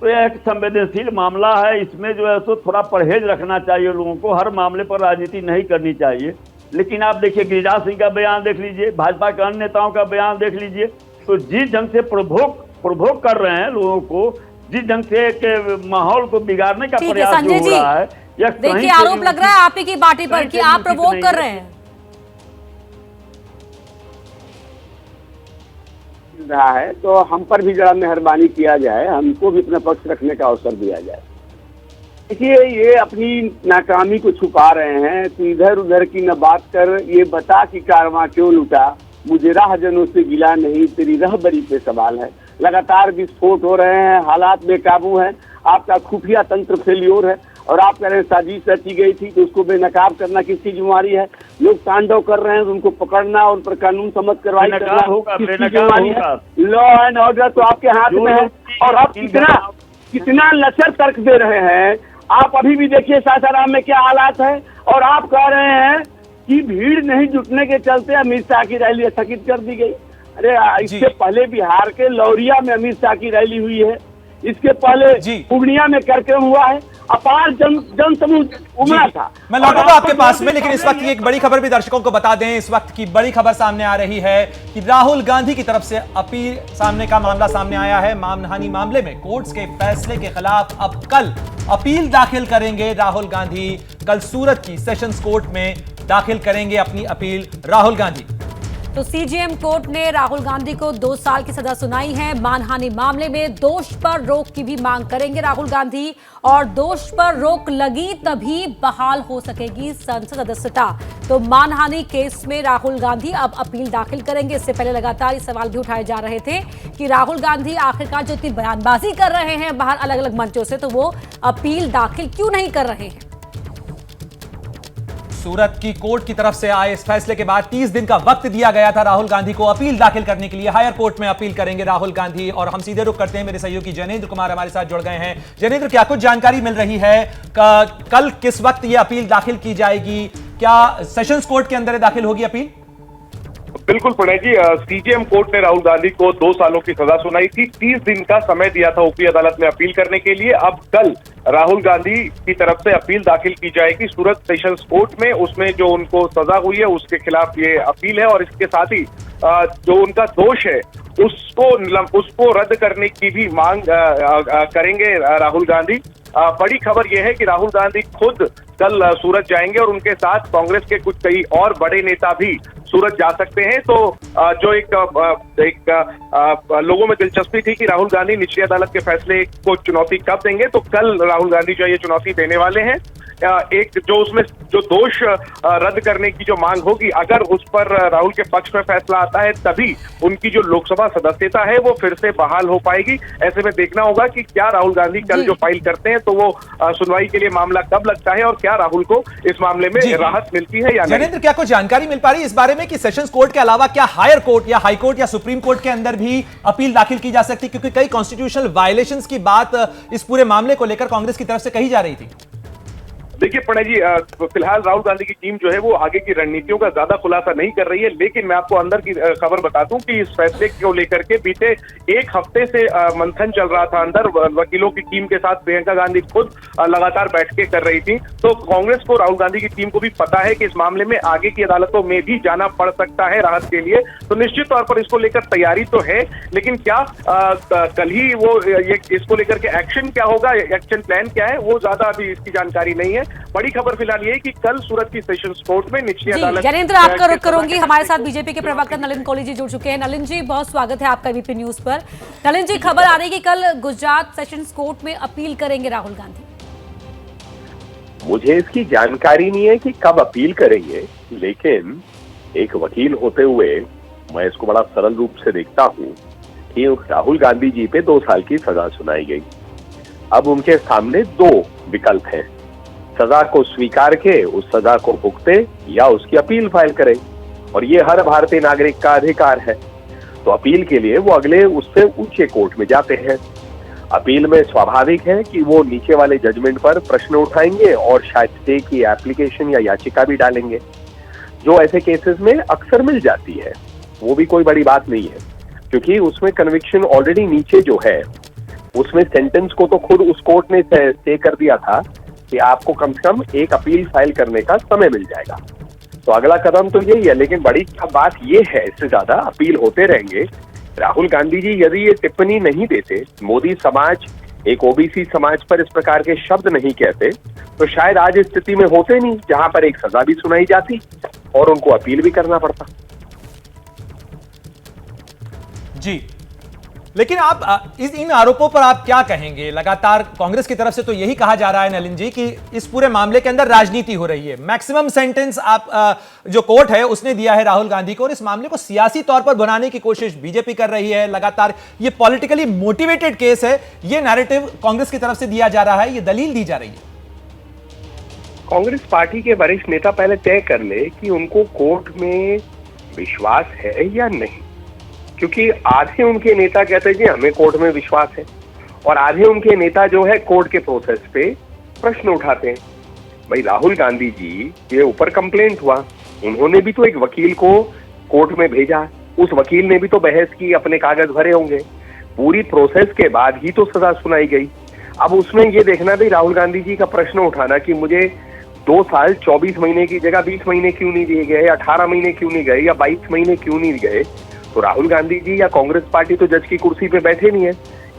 Speaker 12: तो यह एक संवेदनशील मामला है। इसमें जो है सो थोड़ा परहेज रखना चाहिए लोगों को, हर मामले पर राजनीति नहीं करनी चाहिए। लेकिन आप देखिए गिरिराज सिंह का बयान देख लीजिए, भाजपा के अन्य नेताओं का बयान देख लीजिए, तो जिस ढंग से प्रभोग कर रहे हैं लोगों को, जिस ढंग से के माहौल को बिगाड़ने का प्रयास जो हो रहा है,
Speaker 1: देखिए आरोप लग रहा है आप ही की पार्टी पर कि आप प्रवोक कर रहे हैं।
Speaker 17: रहा है तो हम पर भी जरा मेहरबानी किया जाए, हमको भी अपना पक्ष रखने का अवसर दिया जाए। देखिए, ये अपनी नाकामी को छुपा रहे हैं, तो इधर उधर की न बात कर ये बता कि कारवां क्यों लूटा, मुझे राहजनों से गिला नहीं, तेरी रहबरी पे सवाल है। लगातार विस्फोट हो रहे हैं, हालात बेकाबू हैं, आपका खुफिया तंत्र फेल्योर है और आप कह रहे हैं साजिश रची गई थी तो उसको बेनकाब करना किसकी जिम्मेवारी है? लोग तांडव कर रहे हैं, उनको पकड़ना और उन पर कानून सम्मत कार्रवाई करना किसकी जिम्मेवारी है? लॉ एंड ऑर्डर तो आपके हाथ में है। और आप कितना लचर तर्क दे रहे हैं। आप अभी भी देखिए सासाराम में क्या हालात है और आप कह रहे हैं कि भीड़ नहीं जुटने के चलते अमित शाह की रैली स्थगित कर दी गई। अरे इससे पहले बिहार के लौरिया में अमित शाह की रैली हुई है, इसके पहले पूर्णिया में कार्यक्रम हुआ है, अपार जन समूह उमड़ा था।
Speaker 2: मैं लौटूंगा आपके पास में, लेकिन इस वक्त की एक बड़ी खबर भी दर्शकों को बता दें। इस वक्त की बड़ी खबर सामने आ रही है कि राहुल गांधी की तरफ से अपील का मामला सामने आया है। मानहानि मामले में कोर्ट्स के फैसले के खिलाफ अब कल अपील दाखिल करेंगे राहुल गांधी। कल सूरत की सेशंस कोर्ट में दाखिल करेंगे अपनी अपील राहुल गांधी।
Speaker 1: तो सीजेएम कोर्ट ने राहुल गांधी को 2 साल की सजा सुनाई है। मानहानि मामले में दोष पर रोक की भी मांग करेंगे राहुल गांधी, और दोष पर रोक लगी तभी बहाल हो सकेगी संसद सदस्यता। तो मानहानि केस में राहुल गांधी अब अपील दाखिल करेंगे। इससे पहले लगातार ये सवाल भी उठाए जा रहे थे कि राहुल गांधी आखिरकार जो इतनी बयानबाजी कर रहे हैं बाहर अलग अलग मंचों से, तो वो अपील दाखिल क्यों नहीं कर रहे हैं।
Speaker 2: सूरत की कोर्ट की तरफ से आए इस फैसले के बाद 30 दिन का वक्त दिया गया था राहुल गांधी को अपील दाखिल करने के लिए। हायर कोर्ट में अपील करेंगे राहुल गांधी। और हम सीधे रुख करते हैं, मेरे सहयोगी जनेंद्र कुमार हमारे साथ जुड़ गए हैं। जनेंद्र, क्या कुछ जानकारी मिल रही है? कल किस वक्त यह अपील दाखिल की जाएगी? क्या सेशंस कोर्ट के अंदर दाखिल होगी अपील?
Speaker 18: बिल्कुल प्रणय जी, सीजेएम कोर्ट ने राहुल गांधी को 2 सालों की सजा सुनाई थी। 30 दिन का समय दिया था ऊपरी अदालत में अपील करने के लिए। अब कल राहुल गांधी की तरफ से अपील दाखिल की जाएगी सूरत सेशंस कोर्ट में। उसमें जो उनको सजा हुई है उसके खिलाफ ये अपील है और इसके साथ ही जो उनका दोष है उसको रद्द करने की भी मांग करेंगे राहुल गांधी। बड़ी खबर यह है कि राहुल गांधी खुद कल सूरत जाएंगे और उनके साथ कांग्रेस के कुछ कई और बड़े नेता भी सूरत जा सकते हैं। तो जो एक लोगों में दिलचस्पी थी कि राहुल गांधी निचली अदालत के फैसले को चुनौती कब देंगे, तो कल राहुल गांधी जो ये चुनौती देने वाले हैं। एक जो उसमें जो दोष रद्द करने की जो मांग होगी, अगर उस पर राहुल के पक्ष में फैसला आता है तभी उनकी जो लोकसभा सदस्यता है वो फिर से बहाल हो पाएगी। ऐसे में देखना होगा कि क्या राहुल गांधी कल जो फाइल करते हैं तो वो सुनवाई के लिए मामला कब लगता है और क्या राहुल को इस मामले में राहत मिलती है या नहीं।
Speaker 2: जनेंद्र, क्या कुछ जानकारी मिल पा रही है इस बारे में कि सेशंस कोर्ट के अलावा क्या हायर कोर्ट या हाई कोर्ट या सुप्रीम कोर्ट के अंदर भी अपील दाखिल की जा सकती, क्योंकि कई कॉन्स्टिट्यूशनल वायलेशंस की बात इस पूरे मामले को लेकर कांग्रेस की तरफ से कही जा रही थी?
Speaker 18: देखिए प्रणय जी, फिलहाल राहुल गांधी की टीम जो है वो आगे की रणनीतियों का ज्यादा खुलासा नहीं कर रही है, लेकिन मैं आपको अंदर की खबर बता दूं कि इस फैसले को लेकर के बीते 1 हफ्ते से मंथन चल रहा था अंदर। वकीलों की टीम के साथ प्रियंका गांधी खुद लगातार बैठकें कर रही थी। तो कांग्रेस को, राहुल गांधी की टीम को भी पता है कि इस मामले में आगे की अदालतों में भी जाना पड़ सकता है राहत के लिए। तो निश्चित तौर पर इसको लेकर तैयारी तो है, लेकिन क्या कल ही वो इसको लेकर के एक्शन क्या होगा, एक्शन प्लान क्या है, वो ज्यादा अभी इसकी जानकारी नहीं है। बड़ी खबर फिलहाल ये है कि कल सूरत की सेशंस कोर्ट में निचली अदालत।
Speaker 1: जनेंद्र, आपका रुख करूंगी। हमारे साथ बीजेपी के प्रवक्ता नलिन कोहली जी जुड़ चुके हैं। नलिन जी, बहुत स्वागत है आपका वीपी न्यूज पर। नलिन जी, खबर आ रही है कि कल गुजरात सेशंस कोर्ट में अपील करेंगे राहुल गांधी।
Speaker 19: मुझे इसकी जानकारी नहीं है कि कब अपील करेंगे, लेकिन एक वकील होते हुए मैं इसको बड़ा सरल रूप से देखता हूं कि राहुल गांधी जी पे 2 साल की सजा सुनाई गई। अब उनके सामने 2 विकल्प हैं, सजा को स्वीकार के उस सजा को भुगते या उसकी अपील फाइल करें, और ये हर भारतीय नागरिक का अधिकार है। तो अपील के लिए वो अगले उससे ऊंचे कोर्ट में जाते हैं। अपील में स्वाभाविक है कि वो नीचे वाले जजमेंट पर प्रश्न उठाएंगे और शायद स्टे की एप्लीकेशन या याचिका भी डालेंगे, जो ऐसे केसेस में अक्सर मिल जाती है। वो भी कोई बड़ी बात नहीं है, क्योंकि उसमें कन्विक्शन ऑलरेडी नीचे जो है उसमें सेंटेंस को तो खुद उस कोर्ट ने स्टे कर दिया था कि आपको कम से कम एक अपील फाइल करने का समय मिल जाएगा। तो अगला कदम तो यही है, लेकिन बड़ी बात ये है, इससे ज्यादा अपील होते रहेंगे। राहुल गांधी जी यदि ये टिप्पणी नहीं देते, मोदी समाज, एक ओबीसी समाज पर इस प्रकार के शब्द नहीं कहते, तो शायद आज इस स्थिति में होते नहीं जहां पर एक सजा भी सुनाई जाती और उनको अपील भी करना पड़ता।
Speaker 2: जी, लेकिन आप इन आरोपों पर आप क्या कहेंगे? लगातार कांग्रेस की तरफ से तो यही कहा जा रहा है नलिन जी कि इस पूरे मामले के अंदर राजनीति हो रही है। मैक्सिमम सेंटेंस जो कोर्ट है उसने दिया है राहुल गांधी को, और इस मामले को सियासी तौर पर बनाने की कोशिश बीजेपी कर रही है। लगातार ये पॉलिटिकली मोटिवेटेड केस है, ये नैरेटिव कांग्रेस की तरफ से दिया जा रहा है, ये दलील दी जा रही है।
Speaker 19: कांग्रेस पार्टी के वरिष्ठ नेता पहले तय कर ले कि उनको कोर्ट में विश्वास है या नहीं, क्योंकि आधे उनके नेता कहते हैं कि हमें कोर्ट में विश्वास है, और आधे उनके नेता जो है कोर्ट के प्रोसेस पे प्रश्न उठाते हैं। भाई राहुल गांधी जी के ऊपर कंप्लेंट हुआ, उन्होंने भी तो एक वकील को कोर्ट में भेजा, उस वकील ने भी तो बहस की, अपने कागज भरे होंगे, पूरी प्रोसेस के बाद ही तो सजा सुनाई गई। अब उसमें ये देखना भी राहुल गांधी जी का प्रश्न उठाना कि मुझे 2 साल 24 महीने की जगह 20 महीने क्यों नहीं दिए गए, 18 महीने क्यों नहीं गए, या 22 महीने क्यों नहीं गए। तो राहुल गांधी जी या कांग्रेस पार्टी तो जज की कुर्सी पे बैठे नहीं है,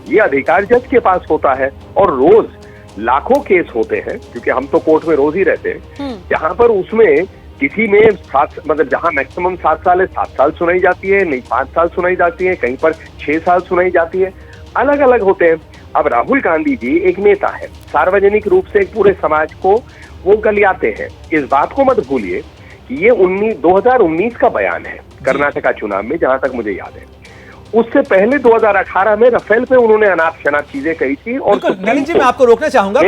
Speaker 19: ये अधिकार जज के पास होता है। और रोज लाखों केस होते हैं, क्योंकि हम तो कोर्ट में रोज ही रहते हैं, जहां पर उसमें किसी में जहां मैक्सिमम 7 साल है, 7 साल सुनाई जाती है, नहीं 5 साल सुनाई जाती है, कहीं पर 6 साल सुनाई जाती है, अलग अलग होते हैं। अब राहुल गांधी जी एक नेता है, सार्वजनिक रूप से एक पूरे समाज को वो गलियाते हैं। इस बात को मत भूलिए कि ये 2019 का बयान है कर्नाटका चुनाव में, जहां तक मुझे याद है। उससे पहले 2018 में राफेल पे उन्होंने अनाप शनाप चीजें कही थी। और
Speaker 2: नलिन जी, मैं आपको रोकना चाहूंगा।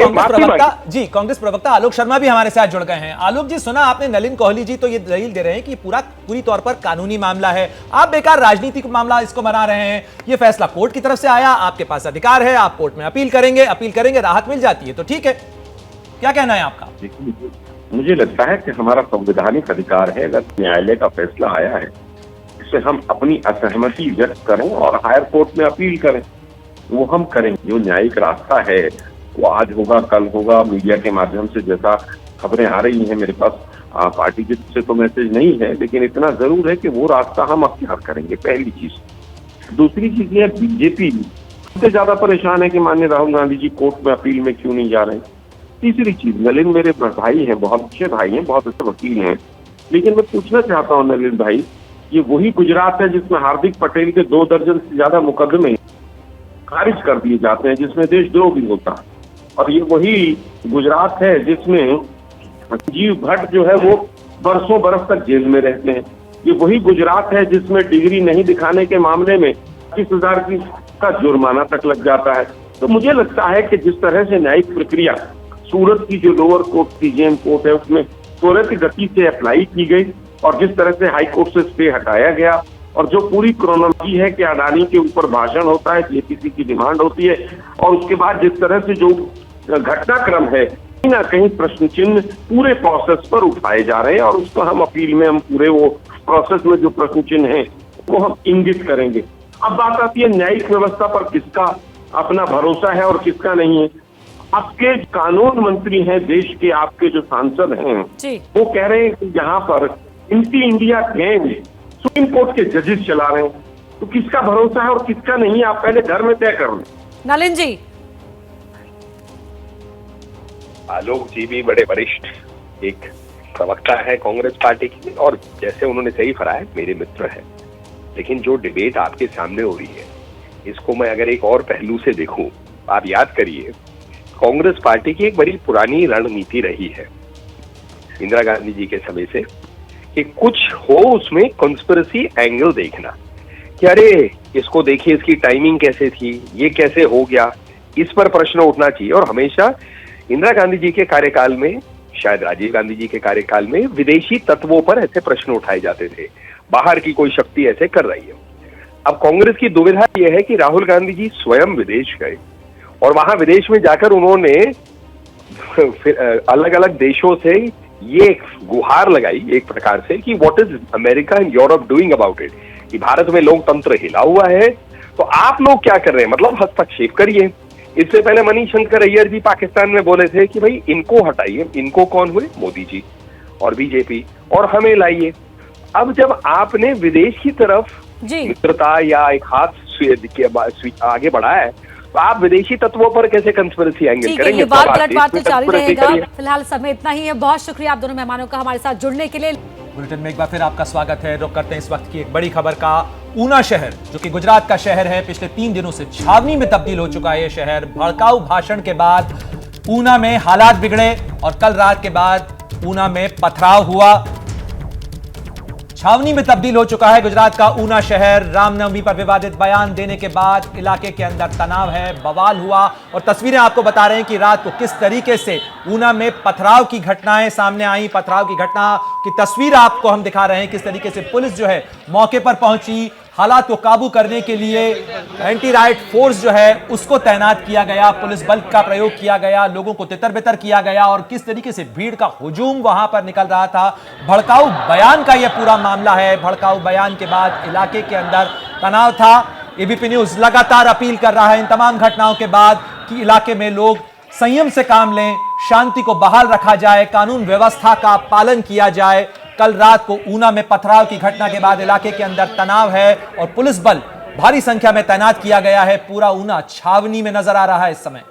Speaker 2: कांग्रेस प्रवक्ता आलोक शर्मा भी हमारे साथ जुड़ गए हैं। आलोक जी, सुना आपने, नलिन कोहली जी तो ये दलील दे रहे हैं कि पूरी तौर पर कानूनी मामला है, आप बेकार राजनीतिक मामला इसको बना रहे हैं। ये फैसला कोर्ट की तरफ से आया, आपके पास अधिकार है, आप कोर्ट में अपील करेंगे, राहत मिल जाती है तो ठीक है। क्या कहना है आपका?
Speaker 19: मुझे लगता है कि हमारा संवैधानिक अधिकार है, अगर न्यायालय का फैसला आया है
Speaker 18: उससे हम अपनी असहमति व्यक्त करें और हायर कोर्ट में अपील करें, वो हम करेंगे। जो न्यायिक रास्ता है वो आज होगा, कल होगा। मीडिया के माध्यम से जैसा खबरें आ रही हैं मेरे पास, पार्टी की तरफ से तो मैसेज नहीं है, लेकिन इतना जरूर है कि वो रास्ता हम अख्तियार करेंगे, पहली चीज। दूसरी चीज ये, बीजेपी सबसे ज्यादा परेशान है कि माननीय राहुल गांधी जी कोर्ट में अपील में क्यों नहीं जा रहे हैं। तीसरी चीज, नलिन मेरे भाई हैं, बहुत अच्छे भाई हैं, बहुत अच्छे वकील हैं, लेकिन मैं पूछना चाहता हूँ नलिन भाई, ये वही गुजरात है जिसमें हार्दिक पटेल के 2 दर्जन से ज्यादा मुकदमे खारिज कर दिए जाते हैं, जिसमें देशद्रोह भी होता है, और ये वही गुजरात है जिसमें संजीव भट्ट जो है वो बरसों बरस तक जेल में रहते हैं। ये वही गुजरात है जिसमें डिग्री नहीं दिखाने के मामले में 25,000 का जुर्माना तक लग जाता है। तो मुझे लगता है कि जिस तरह से न्यायिक प्रक्रिया सूरत की जो लोअर कोर्ट की जेएम कोर्ट है उसमें त्वरित गति से अप्लाई की गई, और जिस तरह से हाई कोर्ट से स्टे हटाया गया, और जो पूरी क्रोनोलॉजी है कि अडानी के ऊपर भाषण होता है, जेपीसी की डिमांड होती है, और उसके बाद जिस तरह से जो घटनाक्रम है, कहीं ना कहीं प्रश्न चिन्ह पूरे प्रोसेस पर उठाए जा रहे हैं, और उसको हम अपील में हम पूरे वो प्रोसेस में जो प्रश्न चिन्ह है वो हम इंगित करेंगे। अब बात आती है न्यायिक व्यवस्था पर किसका अपना भरोसा है और किसका नहीं है। आपके कानून मंत्री हैं देश के, आपके जो सांसद हैं वो कह रहे हैं कि यहाँ पर anti India gang supreme court के जजेस चला रहे हैं, तो किसका भरोसा है और किसका नहीं, आप पहले घर में तय कर लें।
Speaker 1: नलिन जी,
Speaker 19: आलोक जी भी बड़े वरिष्ठ एक प्रवक्ता है कांग्रेस पार्टी की, और जैसे उन्होंने सही फराया, मेरे मित्र है, लेकिन जो डिबेट आपके सामने हो रही है इसको मैं अगर एक और पहलू से देखूं, आप याद करिए कांग्रेस पार्टी की एक बड़ी पुरानी रणनीति रही है इंदिरा गांधी जी के समय से कि कुछ हो उसमें कॉन्स्पिरेसी एंगल देखना, कि अरे इसको देखिए इसकी टाइमिंग कैसे थी, ये कैसे हो गया, इस पर प्रश्न उठना चाहिए। और हमेशा इंदिरा गांधी जी के कार्यकाल में, शायद राजीव गांधी जी के कार्यकाल में, विदेशी तत्वों पर ऐसे प्रश्न उठाए जाते थे, बाहर की कोई शक्ति ऐसे कर रही है। अब कांग्रेस की दुविधा यह है कि राहुल गांधी जी स्वयं विदेश गए और वहां विदेश में जाकर उन्होंने अलग अलग देशों से ये गुहार लगाई एक प्रकार से कि what is America and Europe doing about it, कि भारत में लोकतंत्र हिला हुआ है, तो आप लोग क्या कर रहे हैं, मतलब हस्तक्षेप करिए। इससे पहले मनीशंकर अय्यर जी पाकिस्तान में बोले थे कि भाई इनको हटाइए, इनको कौन हुए, मोदी जी और बीजेपी, और हमें लाइए। अब जब आपने विदेश की तरफ मित्रता या एक हाथ आगे बढ़ाया है, तो आप विदेशी तत्वों पर कैसे कंस्पिरेसी एंगल करेंगे?
Speaker 1: ये बात पलटवार तो जारी रहेगा। फिलहाल समय इतना ही है। बहुत शुक्रिया आप दोनों मेहमानों का हमारे साथ जुड़ने के लिए।
Speaker 2: बुलेटिन में एक बार फिर आपका स्वागत है। रुक करते हैं इस वक्त की एक बड़ी खबर का। ऊना शहर जो कि गुजरात का शहर है, पिछले 3 दिनों से छावनी में तब्दील हो चुका है ये शहर। भड़काऊ भाषण के बाद ऊना में हालात बिगड़े और कल रात के बाद ऊना में पथराव हुआ। छावनी में तब्दील हो चुका है गुजरात का ऊना शहर। रामनवमी पर विवादित बयान देने के बाद इलाके के अंदर तनाव है, बवाल हुआ, और तस्वीरें आपको बता रहे हैं कि रात को किस तरीके से ऊना में पथराव की घटनाएं सामने आई। पथराव की घटना की तस्वीर आपको हम दिखा रहे हैं, किस तरीके से पुलिस जो है मौके पर पहुंची, हालात को काबू करने के लिए एंटी राइट फोर्स जो है उसको तैनात किया गया, पुलिस बल का प्रयोग किया गया, लोगों को तितर-बितर किया गया, और किस तरीके से भीड़ का हुजूम वहां पर निकल रहा था। भड़काऊ बयान का यह पूरा मामला है। भड़काऊ बयान के बाद इलाके के अंदर तनाव था। एबीपी न्यूज लगातार अपील कर रहा है इन तमाम घटनाओं के बाद कि इलाके में लोग संयम से काम लें, शांति को बहाल रखा जाए, कानून व्यवस्था का पालन किया जाए। कल रात को ऊना में पथराव की घटना के बाद इलाके के अंदर तनाव है और पुलिस बल भारी संख्या में तैनात किया गया है। पूरा ऊना छावनी में नजर आ रहा है इस समय।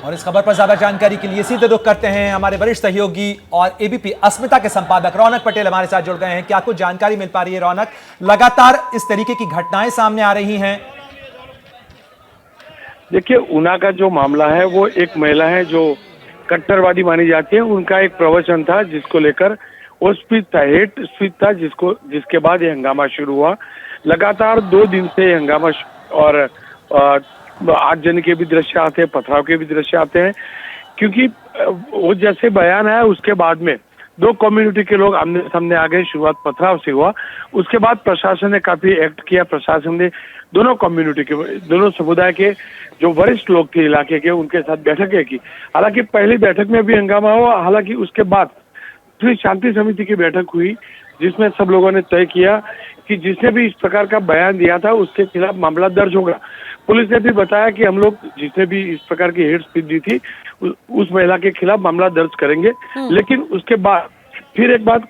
Speaker 2: और इस खबर पर ज्यादा जानकारी के लिए सीधे रुख करते हैं हमारे वरिष्ठ सहयोगी और एबीपी अस्मिता के संपादक रौनक पटेल हमारे साथ जुड़ गए हैं। क्या कुछ जानकारी मिल पा रही है रौनक? लगातार इस तरीके की घटनाएं सामने आ रही हैं।
Speaker 19: देखिए, ऊना का जो मामला है वो एक महिला है जो कट्टरवादी मानी जाती है, उनका एक प्रवचन था जिसको लेकर वो स्पीच था, हेट स्पीच था, जिसके बाद ये हंगामा शुरू हुआ। लगातार 2 दिन से हंगामा और आगजनी के भी दृश्य आते हैं, पथराव के भी दृश्य आते हैं, क्योंकि वो जैसे बयान आया उसके बाद में 2 कम्युनिटी के लोग आमने सामने आ गए। शुरुआत पथराव से हुआ, उसके बाद प्रशासन ने काफी एक्ट किया। प्रशासन ने दोनों कम्युनिटी के, दोनों समुदाय के जो वरिष्ठ लोग थे इलाके के, उनके साथ बैठकें की। हालांकि पहली बैठक में भी हंगामा हुआ, हालांकि उसके बाद फिर शांति समिति की बैठक हुई जिसमें सब लोगों ने तय किया कि जिसने भी इस प्रकार का बयान दिया था उसके खिलाफ मामला दर्ज होगा। पुलिस ने भी बताया कि हम लोग जिसने भी इस प्रकार की हेट स्पीच दी थी उस महिला के खिलाफ मामला दर्ज करेंगे। लेकिन उसके बाद फिर एक बात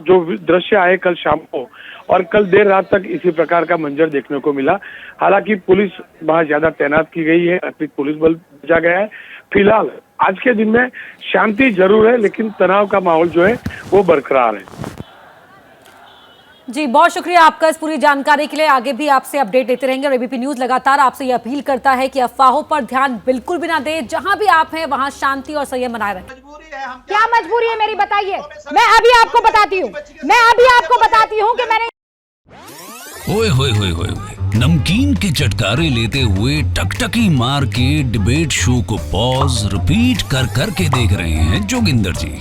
Speaker 19: जो दृश्य आए कल शाम को और कल देर रात तक इसी प्रकार का मंजर देखने को मिला। हालांकि पुलिस बहुत ज्यादा तैनात की गई है, अतिरिक्त पुलिस बल भेजा गया है। फिलहाल आज के दिन में शांति जरूर है लेकिन तनाव का माहौल जो है वो बरकरार है।
Speaker 1: जी बहुत शुक्रिया आपका इस पूरी जानकारी के लिए। आगे भी आपसे अपडेट देते रहेंगे और एबीपी न्यूज लगातार आपसे ये अपील करता है कि अफवाहों पर ध्यान बिल्कुल भी ना दे। जहां भी आप हैं वहां शांति और संयम बनाए रखें।
Speaker 20: क्या मजबूरी है मेरी बताइए? मैं अभी आपको बताती हूँ कि मैंने
Speaker 21: ओए होए होए होए नमकीन के चटकारे लेते हुए टकटकी मार के डिबेट शो को पॉज रिपीट कर करके देख रहे हैं जोगिंदर जी।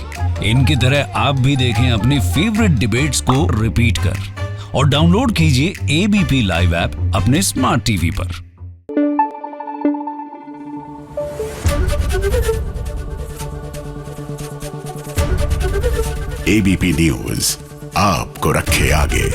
Speaker 21: इनकी तरह आप भी देखें अपनी फेवरेट डिबेट्स को रिपीट कर और डाउनलोड कीजिए एबीपी लाइव ऐप अपने स्मार्ट टीवी पर।
Speaker 22: एबीपी न्यूज आपको रखे आगे।